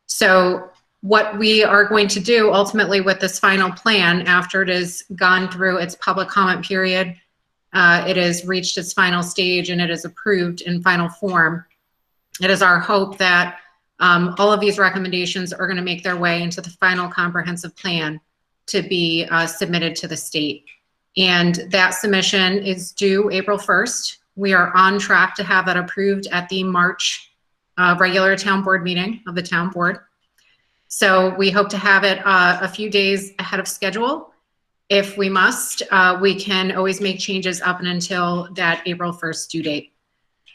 So what we are going to do ultimately with this final plan, after it has gone through its public comment period, it has reached its final stage, and it is approved in final form, it is our hope that all of these recommendations are going to make their way into the final comprehensive plan to be submitted to the state. And that submission is due April 1st. We are on track to have that approved at the March regular town board meeting of the town board. So we hope to have it a few days ahead of schedule. If we must, we can always make changes up and until that April 1st due date.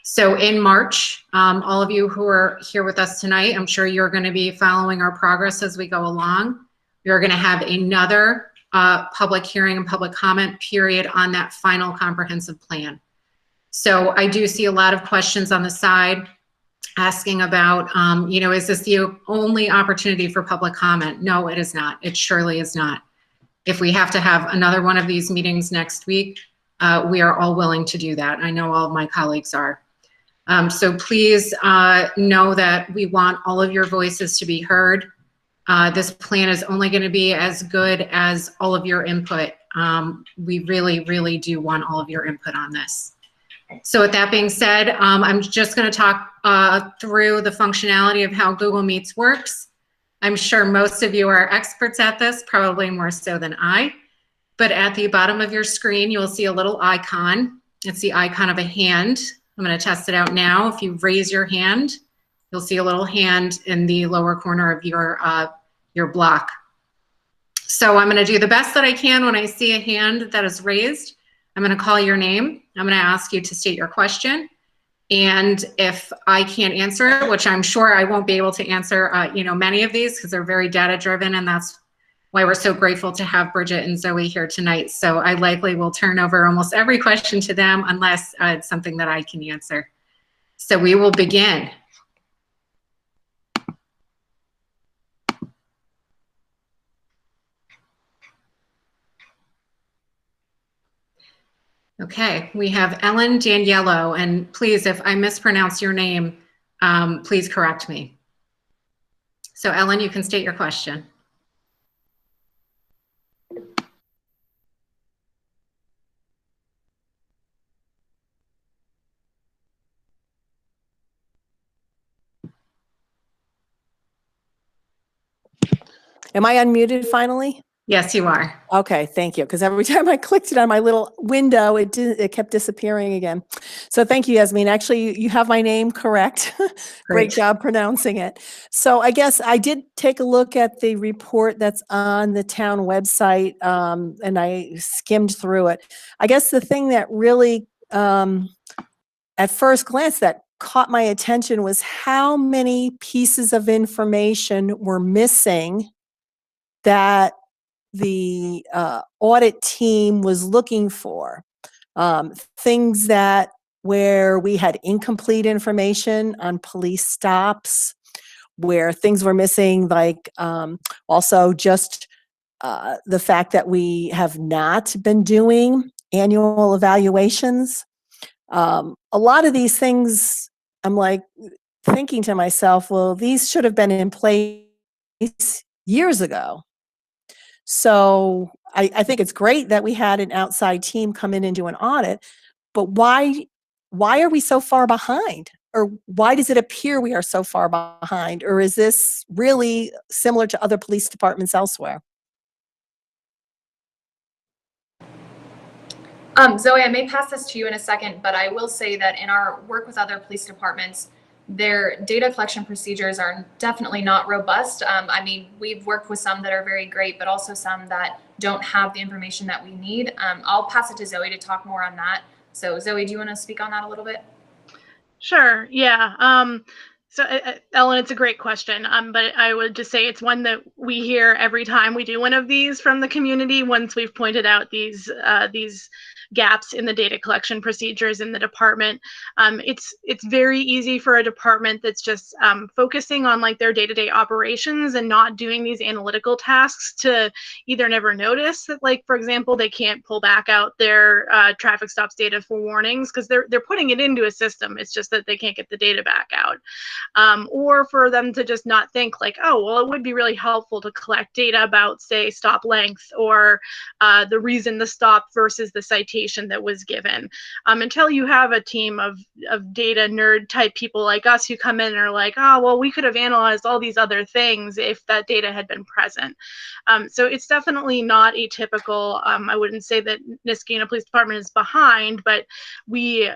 So in March, all of you who are here with us tonight, I'm sure you're going to be following our progress as we go along. We're going to have another public hearing and public comment period on that final comprehensive plan. So I do see a lot of questions on the side asking about, is this the only opportunity for public comment? No, it is not. It surely is not. If we have to have another one of these meetings next week, we are all willing to do that. I know all of my colleagues are. So please know that we want all of your voices to be heard. This plan is only going to be as good as all of your input. We really, really do want all of your input on this. So with that being said, I'm just going to talk through the functionality of how Google Meets works. I'm sure most of you are experts at this, probably more so than I. But at the bottom of your screen, you'll see a little icon. It's the icon of a hand. I'm going to test it out now. If you raise your hand, you'll see a little hand in the lower corner of your block. So I'm going to do the best that I can when I see a hand that is raised. I'm going to call your name. I'm going to ask you to state your question. And if I can't answer it, which I'm sure I won't be able to answer, many of these because they're very data driven, and that's why we're so grateful to have Bridget and Zoe here tonight. So I likely will turn over almost every question to them unless it's something that I can answer. So we will begin. Okay, we have Ellen Daniello, and please, if I mispronounce your name, please correct me. So Ellen, you can state your question. Am I unmuted finally? Yes, you are. Okay, thank you. Because every time I clicked it on my little window, it kept disappearing again. So thank you, Yasmin. Actually, you have my name correct. Great job pronouncing it. So I guess I did take a look at the report that's on the town website, and I skimmed through it. I guess the thing that really, at first glance, that caught my attention was how many pieces of information were missing that the audit team was looking for. Things that where we had incomplete information on police stops, where things were missing, like also just the fact that we have not been doing annual evaluations. A lot of these things, I'm like thinking to myself, well, these should have been in place years ago. So I think it's great that we had an outside team come in and do an audit, but why are we so far behind? Or why does it appear we are so far behind? Or is this really similar to other police departments elsewhere? Zoe, I may pass this to you in a second, but I will say that in our work with other police departments, their data collection procedures are definitely not robust. I mean, we've worked with some that are very great, but also some that don't have the information that we need. I'll pass it to Zoe to talk more on that. So Zoe, do you want to speak on that a little bit? Sure, yeah. So Ellen, it's a great question, but I would just say it's one that we hear every time we do one of these from the community. Once we've pointed out these gaps in the data collection procedures in the department, it's very easy for a department that's just focusing on like their day-to-day operations and not doing these analytical tasks to either never notice that, like, for example, they can't pull back out their traffic stops data for warnings because they're putting it into a system. It's just that they can't get the data back out. or for them to just not think like, oh, well, it would be really helpful to collect data about, say, stop length or the reason the stop versus the citation that was given. Until you have a team of data nerd type people like us who come in and are like, oh, well, we could have analyzed all these other things if that data had been present. So it's definitely not atypical. I wouldn't say that Niskanen Police Department is behind, but we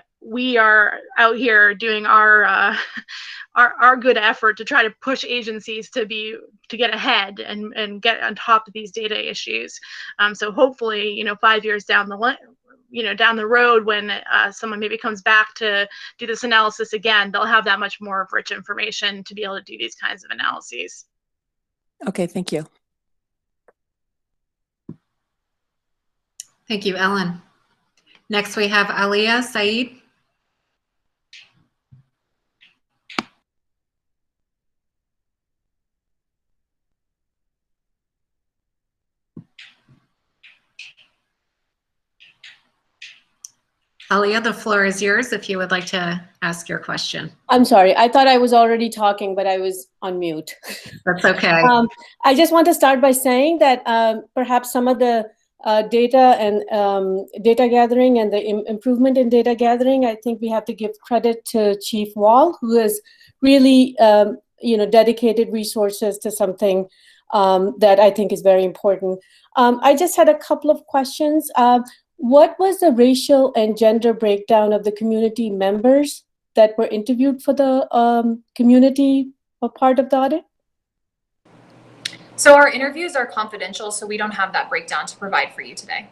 are out here doing our good effort to try to push agencies to get ahead and get on top of these data issues. So hopefully, 5 years down the road, when someone maybe comes back to do this analysis again, they'll have that much more of rich information to be able to do these kinds of analyses. Okay, thank you. Thank you, Ellen. Next, we have Aliyah Saeed. Aliyah, the floor is yours if you would like to ask your question. I'm sorry. I thought I was already talking, but I was on mute. That's okay. I just want to start by saying that perhaps some of the data and data gathering and the improvement in data gathering, I think we have to give credit to Chief Wall, who has really dedicated resources to something that I think is very important. I just had a couple of questions. What was the racial and gender breakdown of the community members that were interviewed for the community part of the audit? So our interviews are confidential, so we don't have that breakdown to provide for you today.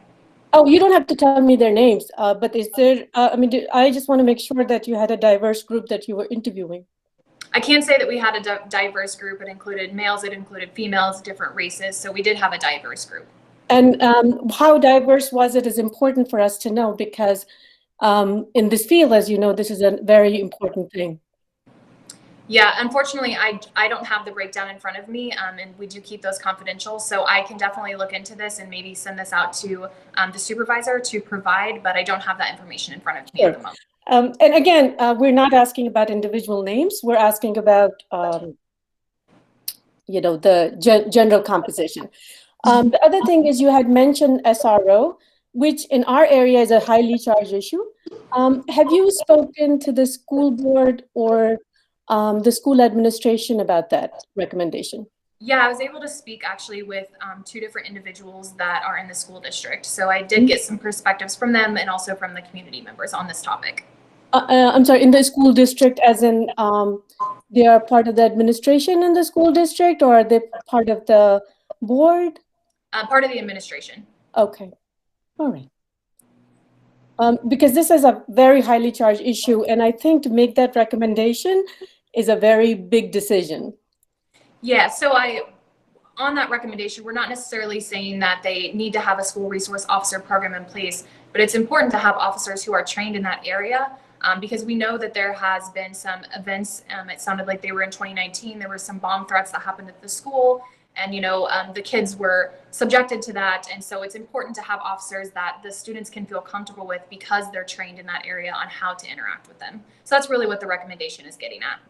Oh, you don't have to tell me their names, but is there, I just want to make sure that you had a diverse group that you were interviewing. I can say that we had a diverse group. It included males, it included females, different races. So we did have a diverse group. And how diverse was it is important for us to know, because in this field, as you know, this is a very important thing. Yeah, unfortunately, I don't have the breakdown in front of me, and we do keep those confidential. So I can definitely look into this and maybe send this out to the supervisor to provide, but I don't have that information in front of me at the moment. And again, we're not asking about individual names. We're asking about, the general composition. The other thing is you had mentioned SRO, which in our area is a highly charged issue. Have you spoken to the school board or the school administration about that recommendation? Yeah, I was able to speak actually with two different individuals that are in the school district. So I did get some perspectives from them and also from the community members on this topic. I'm sorry, in the school district as in they are part of the administration in the school district, or are they part of the board? Part of the administration. Okay, all right. Because this is a very highly charged issue, and I think to make that recommendation is a very big decision. Yeah, so on that recommendation, we're not necessarily saying that they need to have a school resource officer program in place, but it's important to have officers who are trained in that area, because we know that there has been some events, it sounded like they were in 2019, there were some bomb threats that happened at the school, and the kids were subjected to that, and so it's important to have officers that the students can feel comfortable with because they're trained in that area on how to interact with them. So that's really what the recommendation is getting at.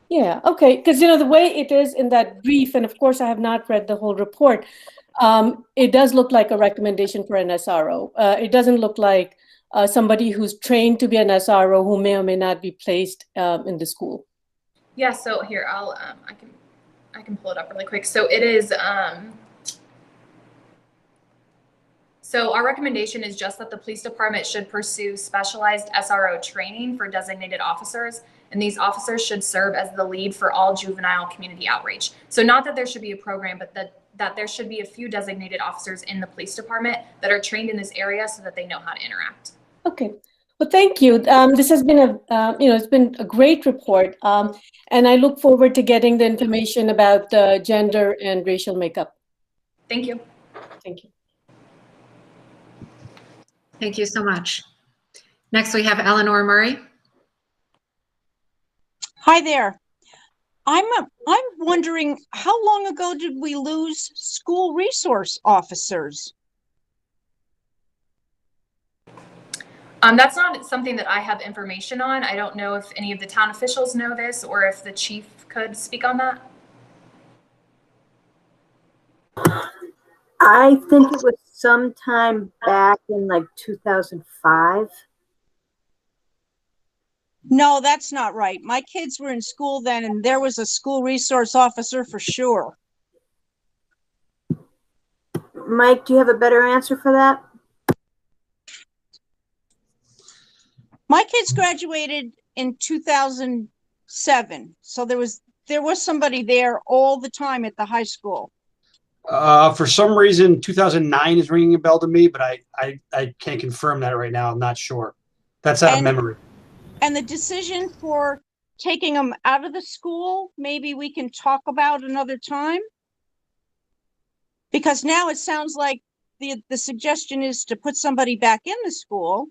Yeah, okay, because the way it is in that brief, and of course I have not read the whole report, it does look like a recommendation for an SRO. It doesn't look like somebody who's trained to be an SRO who may or may not be placed in the school. Yeah, so here I can pull it up really quick. So it is, so our recommendation is just that the police department should pursue specialized SRO training for designated officers, and these officers should serve as the lead for all juvenile community outreach. So not that there should be a program, but that there should be a few designated officers in the police department that are trained in this area so that they know how to interact. Okay. Well, thank you. This has been it's been a great report, and I look forward to getting the information about the gender and racial makeup. Thank you. Thank you. Thank you so much. Next, we have Eleanor Murray. Hi there. I'm wondering, how long ago did we lose school resource officers? That's not something that I have information on. I don't know if any of the town officials know this or if the chief could speak on that. I think it was sometime back in like 2005. No, that's not right. My kids were in school then, and there was a school resource officer for sure. Mike, do you have a better answer for that? My kids graduated in 2007, so there was somebody there all the time at the high school. For some reason, 2009 is ringing a bell to me, but I can't confirm that right now. I'm not sure. That's out of memory. And the decision for taking them out of the school, maybe we can talk about another time. Because now it sounds like the suggestion is to put somebody back in the school.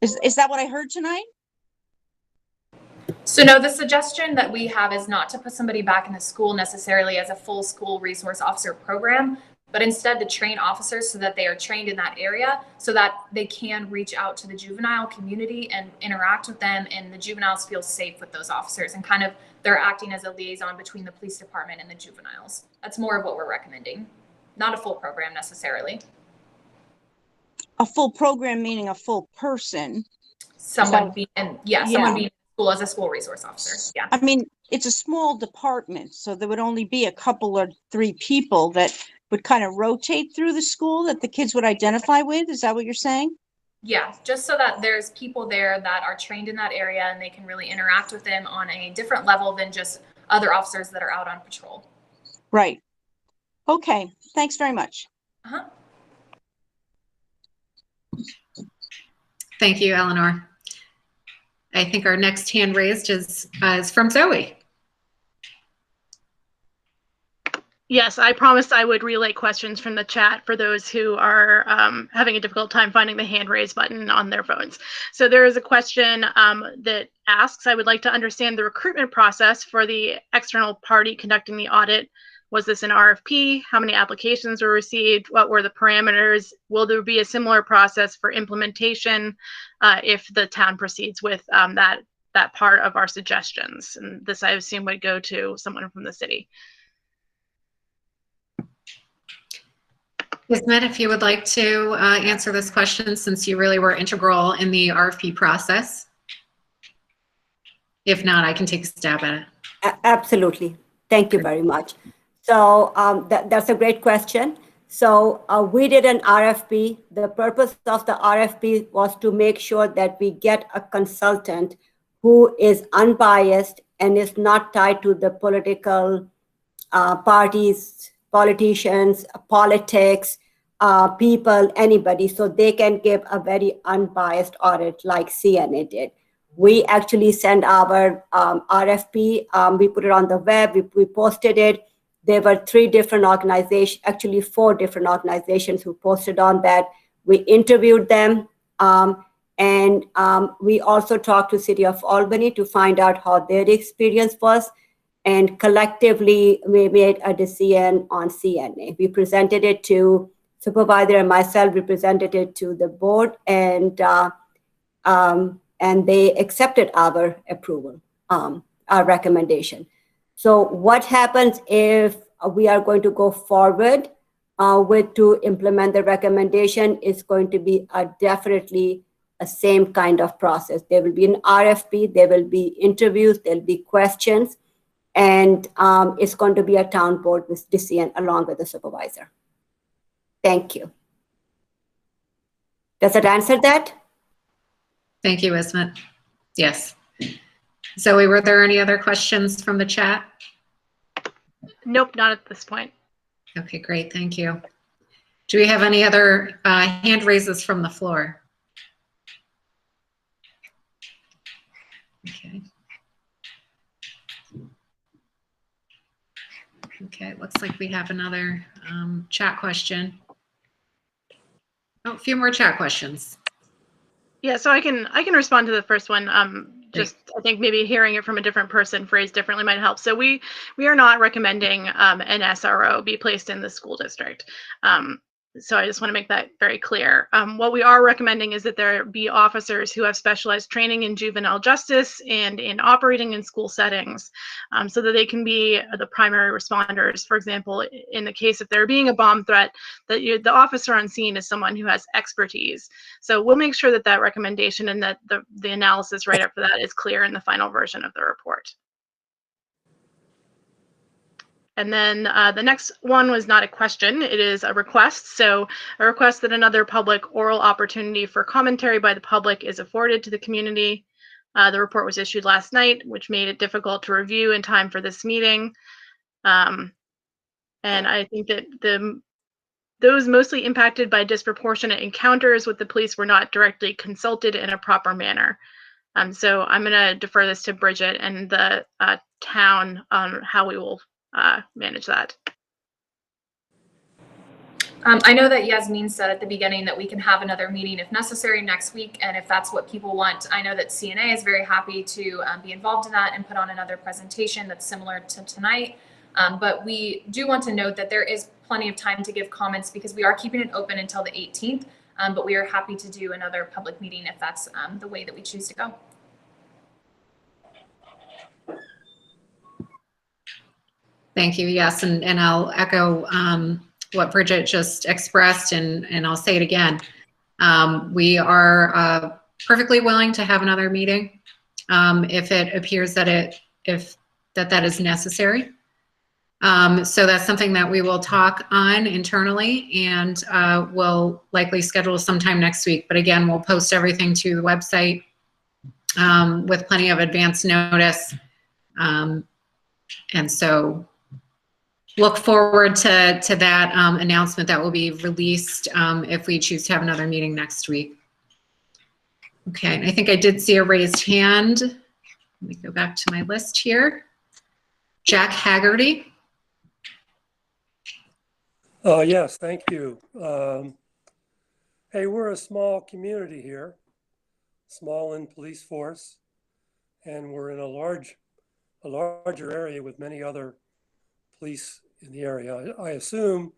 Is that what I heard tonight? So no, the suggestion that we have is not to put somebody back in the school necessarily as a full school resource officer program, but instead to train officers so that they are trained in that area so that they can reach out to the juvenile community and interact with them, and the juveniles feel safe with those officers, and kind of they're acting as a liaison between the police department and the juveniles. That's more of what we're recommending, not a full program necessarily. A full program meaning a full person. Someone being in school as a school resource officer. Yeah. I mean, it's a small department, so there would only be a couple or 3 people that would kind of rotate through the school that the kids would identify with. Is that what you're saying? Yeah, just so that there's people there that are trained in that area and they can really interact with them on a different level than just other officers that are out on patrol. Right. Okay. Thanks very much. Uh-huh. Thank you, Eleanor. I think our next hand raised is from Zoe. Yes, I promised I would relay questions from the chat for those who are having a difficult time finding the hand raise button on their phones. So there is a question that asks, I would like to understand the recruitment process for the external party conducting the audit. Was this an RFP? How many applications were received? What were the parameters? Will there be a similar process for implementation if the town proceeds with that part of our suggestions? And this, I assume, would go to someone from the city. Ismet, if you would like to answer this question, since you really were integral in the RFP process. If not, I can take a stab at it. Absolutely. Thank you very much. So that's a great question. So we did an RFP. The purpose of the RFP was to make sure that we get a consultant who is unbiased and is not tied to the political parties, politicians, politics, people, anybody, so they can give a very unbiased audit like CNA did. We actually sent our RFP, we put it on the web, we posted it. There were 3 different organizations, actually 4 different organizations who posted on that. We interviewed them, and we also talked to City of Albany to find out how their experience was. And collectively, we made a decision on CNA. We presented it to supervisor and myself. We presented it to the board, and they accepted our approval, our recommendation. So what happens if we are going to go forward to implement the recommendation is going to be definitely a same kind of process. There will be an RFP, there will be interviews, there'll be questions, and it's going to be a town board with decision along with the supervisor. Thank you. Does it answer that? Thank you, Ismet. Yes. Zoe, were there any other questions from the chat? Nope, not at this point. Okay, great. Thank you. Do we have any other hand raises from the floor? Okay. Okay, it looks like we have another chat question. Oh, a few more chat questions. Yeah, so I can respond to the first one. Just I think maybe hearing it from a different person phrased differently might help. So we are not recommending an SRO be placed in the school district. So I just want to make that very clear. What we are recommending is that there be officers who have specialized training in juvenile justice and in operating in school settings, so that they can be the primary responders. For example, in the case if there being a bomb threat, that the officer on scene is someone who has expertise. So we'll make sure that that recommendation and that the analysis right after that is clear in the final version of the report. And then the next one was not a question, it is a request. So a request that another public oral opportunity for commentary by the public is afforded to the community. The report was issued last night, which made it difficult to review in time for this meeting. And I think that those mostly impacted by disproportionate encounters with the police were not directly consulted in a proper manner. So I'm going to defer this to Bridget and the town on how we will manage that. I know that Yasmin said at the beginning that we can have another meeting if necessary next week, and if that's what people want. I know that CNA is very happy to be involved in that and put on another presentation that's similar to tonight. But we do want to note that there is plenty of time to give comments because we are keeping it open until the 18th, but we are happy to do another public meeting if that's the way that we choose to go. Thank you. Yes, and I'll echo what Bridget just expressed, and I'll say it again. We are perfectly willing to have another meeting if it appears that that is necessary. So that's something that we will talk on internally, and we'll likely schedule sometime next week. But again, we'll post everything to the website with plenty of advance notice. And so look forward to that announcement that will be released if we choose to have another meeting next week. Okay, I think I did see a raised hand. Let me go back to my list here. Jack Haggerty. Yes, thank you. Hey, we're a small community here, small in police force, and we're in a larger area with many other police in the area. I assume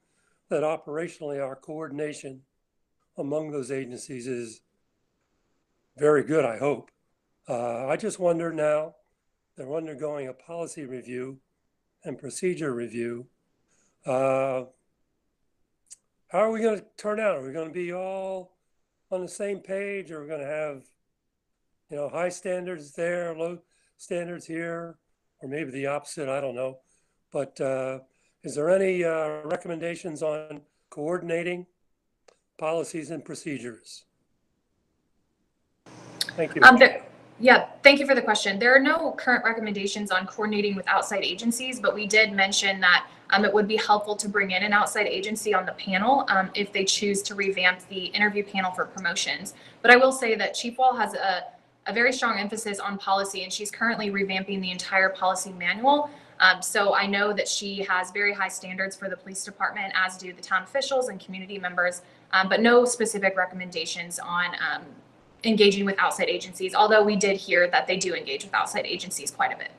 that operationally our coordination among those agencies is very good, I hope. I just wonder now, they're undergoing a policy review and procedure review. How are we going to turn out? Are we going to be all on the same page? Or are we going to have, high standards there, low standards here, or maybe the opposite? I don't know. But is there any recommendations on coordinating policies and procedures? Thank you. Yeah, thank you for the question. There are no current recommendations on coordinating with outside agencies, but we did mention that it would be helpful to bring in an outside agency on the panel if they choose to revamp the interview panel for promotions. But I will say that Chief Wall has a very strong emphasis on policy, and she's currently revamping the entire policy manual. So I know that she has very high standards for the police department, as do the town officials and community members, but no specific recommendations on engaging with outside agencies, although we did hear that they do engage with outside agencies quite a bit.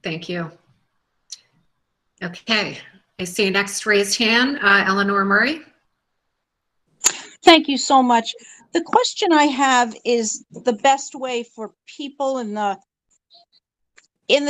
Thank you. Okay, I see next raised hand, Eleanor Murray. Thank you so much. The question I have is the best way for people in the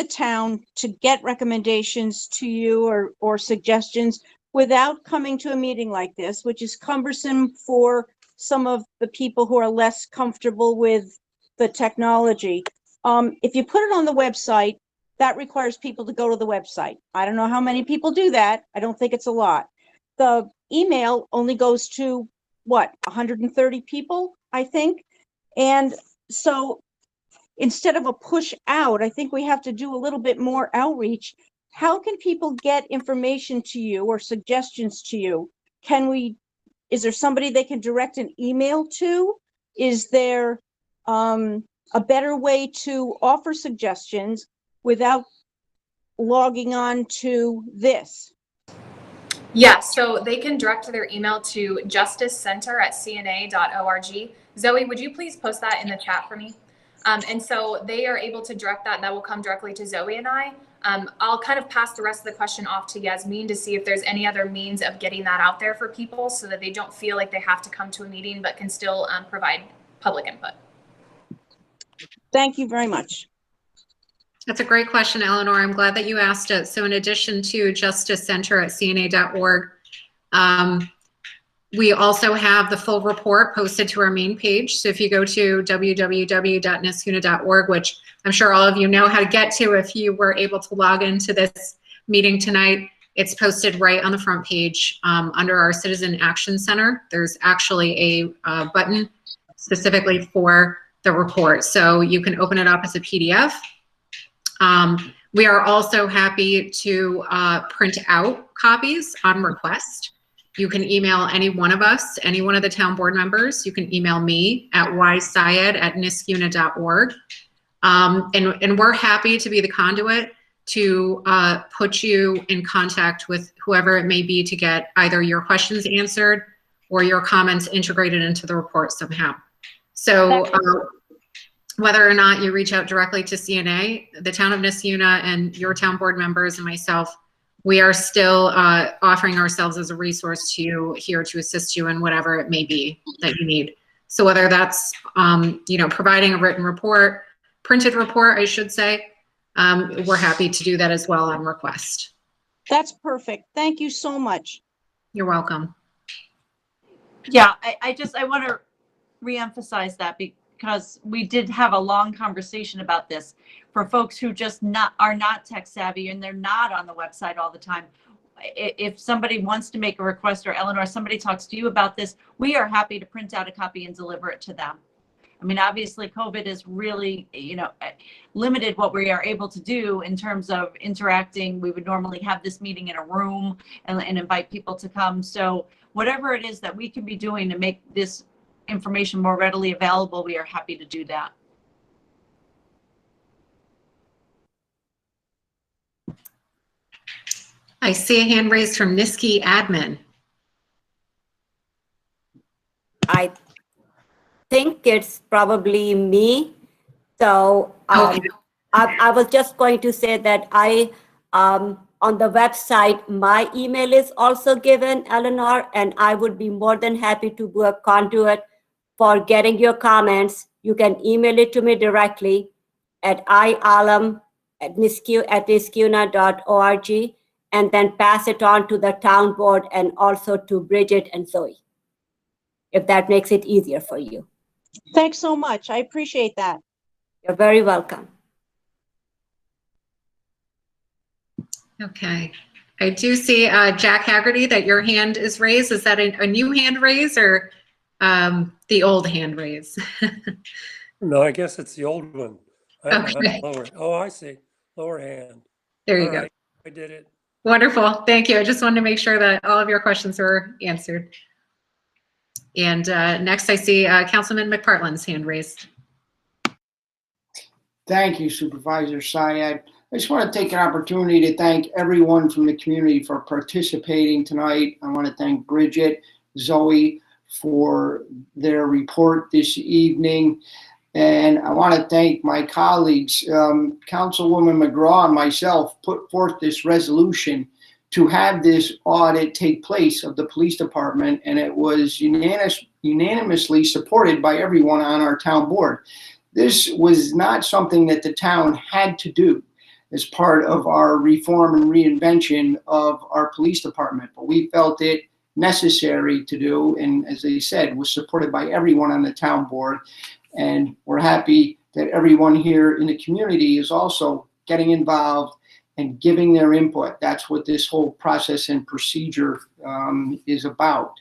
town to get recommendations to you or suggestions without coming to a meeting like this, which is cumbersome for some of the people who are less comfortable with the technology. If you put it on the website, that requires people to go to the website. I don't know how many people do that. I don't think it's a lot. The email only goes to, 130 people, I think. And so instead of a push out, I think we have to do a little bit more outreach. How can people get information to you or suggestions to you? Is there somebody they can direct an email to? Is there a better way to offer suggestions without logging on to this? Yeah, so they can direct their email to justicecenter@cna.org. Zoe, would you please post that in the chat for me? And so they are able to direct that, and that will come directly to Zoe and I. I'll kind of pass the rest of the question off to Yasmin to see if there's any other means of getting that out there for people so that they don't feel like they have to come to a meeting, but can still provide public input. Thank you very much. That's a great question, Eleanor. I'm glad that you asked it. So in addition to Justice Center at cna.org, we also have the full report posted to our main page. So if you go to www.niskanen.org, which I'm sure all of you know how to get to if you were able to log into this meeting tonight, it's posted right on the front page under our Citizen Action Center. There's actually a button specifically for the report. So you can open it up as a PDF. We are also happy to print out copies on request. You can email any one of us, any one of the town board members. You can email me at ysyed@niskuna.org. And we're happy to be the conduit to put you in contact with whoever it may be to get either your questions answered or your comments integrated into the report somehow. So whether or not you reach out directly to CNA, the town of Niskuna and your town board members and myself, we are still offering ourselves as a resource to you here to assist you in whatever it may be that you need. So whether that's, providing a written report, printed report, I should say, we're happy to do that as well on request. That's perfect. Thank you so much. You're welcome. Yeah, I want to reemphasize that because we did have a long conversation about this for folks who just are not tech savvy and they're not on the website all the time. If somebody wants to make a request, or Eleanor, somebody talks to you about this, we are happy to print out a copy and deliver it to them. I mean, obviously COVID has really, limited what we are able to do in terms of interacting. We would normally have this meeting in a room and invite people to come. So whatever it is that we can be doing to make this information more readily available, we are happy to do that. I see a hand raised from Niski admin. I think it's probably me. So Okay. I was just going to say that on the website, my email is also given, Eleanor, and I would be more than happy to be a conduit for getting your comments. You can email it to me directly at ialam@niskuna.org, and then pass it on to the town board and also to Bridget and Zoe, if that makes it easier for you. Thanks so much. I appreciate that. You're very welcome. Okay. I do see Jack Haggerty that your hand is raised. Is that a new hand raise or the old hand raise? No, I guess it's the old one. Okay. I see. Lower hand. There you All go. right, I did it. Wonderful. Thank you. I just wanted to make sure that all of your questions were answered. And next I see Councilman McPartland's hand raised. Thank you, Supervisor Syed. I just want to take an opportunity to thank everyone from the community for participating tonight. I want to thank Bridget, Zoe for their report this evening. And I want to thank my colleagues. Councilwoman McGraw and myself put forth this resolution to have this audit take place of the police department, and it was unanimously supported by everyone on our town board. This was not something that the town had to do as part of our reform and reinvention of our police department, but we felt it necessary to do, and as I said, was supported by everyone on the town board. And we're happy that everyone here in the community is also getting involved and giving their input. That's what this whole process and procedure is about.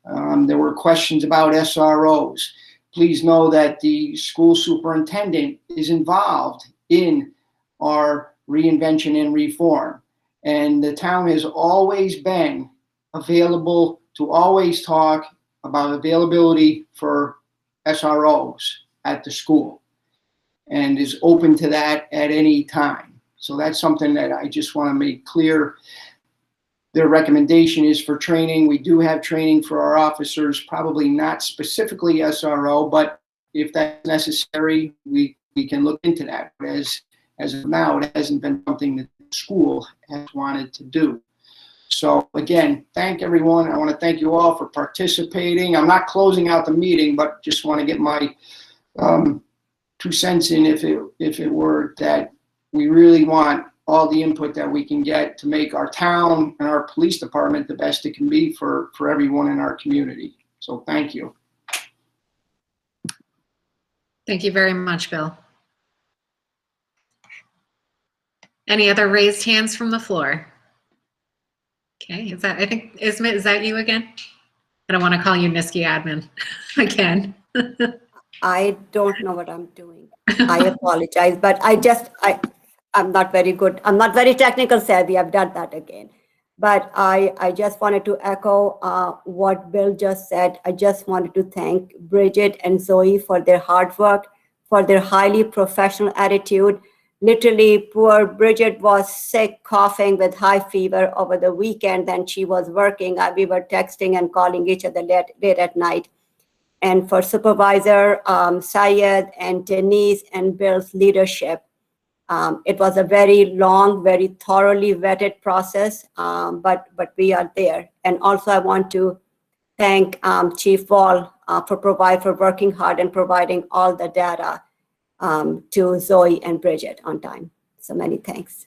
There were questions about SROs. Please know that the school superintendent is involved in our reinvention and reform. And the town has always been available to always talk about availability for SROs at the school and is open to that at any time. So that's something that I just want to make clear. Their recommendation is for training. We do have training for our officers, probably not specifically SRO, but if that's necessary, we can look into that. But as of now, it hasn't been something that the school has wanted to do. So again, thank everyone. I want to thank you all for participating. I'm not closing out the meeting, but just want to get my 2 cents in, if it were, that we really want all the input that we can get to make our town and our police department the best it can be for everyone in our community. So thank you. Thank you very much, Bill. Any other raised hands from the floor? Okay, I think, Ismet, is that you again? I don't want to call you Niski admin again. I don't know what I'm doing. I apologize, but I'm not very good. I'm not very technical savvy. I've done that again. But I just wanted to echo what Bill just said. I just wanted to thank Bridget and Zoe for their hard work, for their highly professional attitude. Literally, poor Bridget was sick, coughing with high fever over the weekend. Then she was working. We were texting and calling each other late at night. And for Supervisor Syed and Denise and Bill's leadership, it was a very long, very thoroughly vetted process, but we are there. And also, I want to thank Chief Wall for working hard and providing all the data to Zoe and Bridget on time. So many thanks.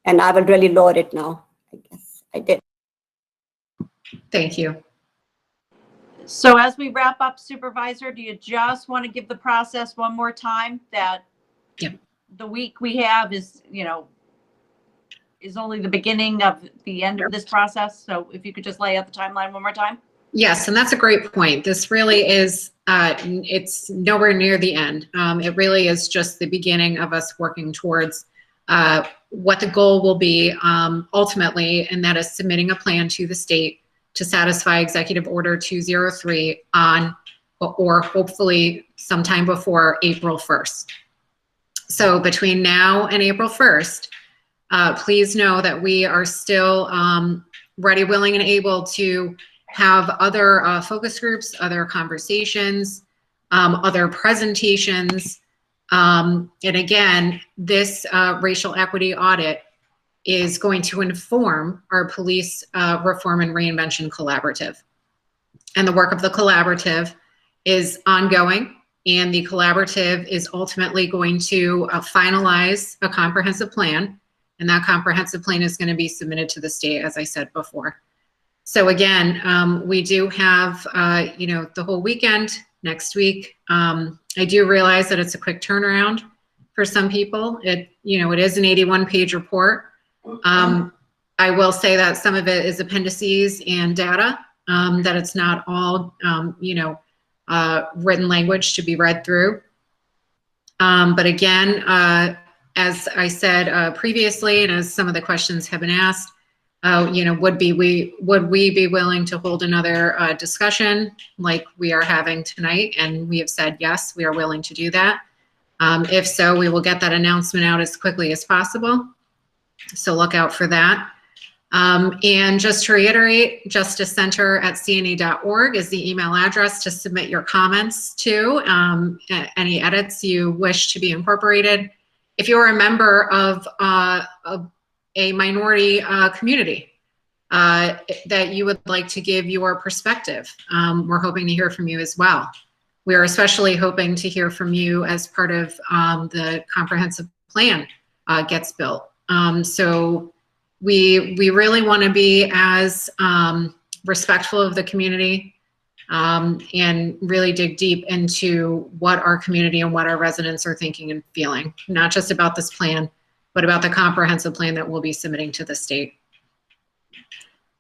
And I will really load it now. I guess I did. Thank you. So as we wrap up, Supervisor, do you just want to give the process one more time, that the week we have is, is only the beginning of the end of this process? So if you could just lay out the timeline one more time. Yes, and that's a great point. This really is, it's nowhere near the end. It really is just the beginning of us working towards what the goal will be ultimately, and that is submitting a plan to the state to satisfy Executive Order 203 on, or hopefully sometime before April 1st. So between now and April 1st, please know that we are still ready, willing, and able to have other focus groups, other conversations, other presentations. And again, this racial equity audit is going to inform our police reform and reinvention collaborative. And the work of the collaborative is ongoing, and the collaborative is ultimately going to finalize a comprehensive plan, and that comprehensive plan is going to be submitted to the state, as I said before. So again, we do have, the whole weekend next week. I do realize that it's a quick turnaround for some people. It is an 81-page report. I will say that some of it is appendices and data, that it's not all, written language to be read through. But again, as I said previously, and as some of the questions have been asked, would we be willing to hold another discussion like we are having tonight? And we have said, yes, we are willing to do that. If so, we will get that announcement out as quickly as possible. So look out for that. And just to reiterate, justicecenter@cna.org is the email address to submit your comments to, any edits you wish to be incorporated. If you're a member of a minority community that you would like to give your perspective, we're hoping to hear from you as well. We are especially hoping to hear from you as part of the comprehensive plan gets built. So we really want to be as respectful of the community and really dig deep into what our community and what our residents are thinking and feeling, not just about this plan, but about the comprehensive plan that we'll be submitting to the state.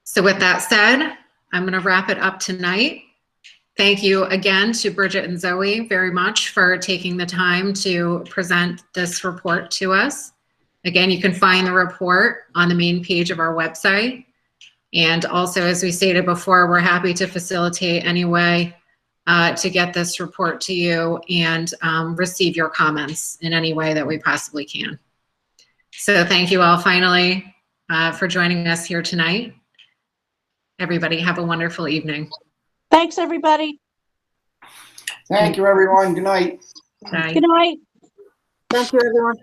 So with that said, I'm going to wrap it up tonight. Thank you again to Bridget and Zoe very much for taking the time to present this report to us. Again, you can find the report on the main page of our website. And also, as we stated before, we're happy to facilitate any way to get this report to you and receive your comments in any way that we possibly can. So thank you all finally for joining us here tonight. Everybody have a wonderful evening. Thanks, everybody. Thank you, everyone. Good night. Bye. Good night. Thank you, everyone.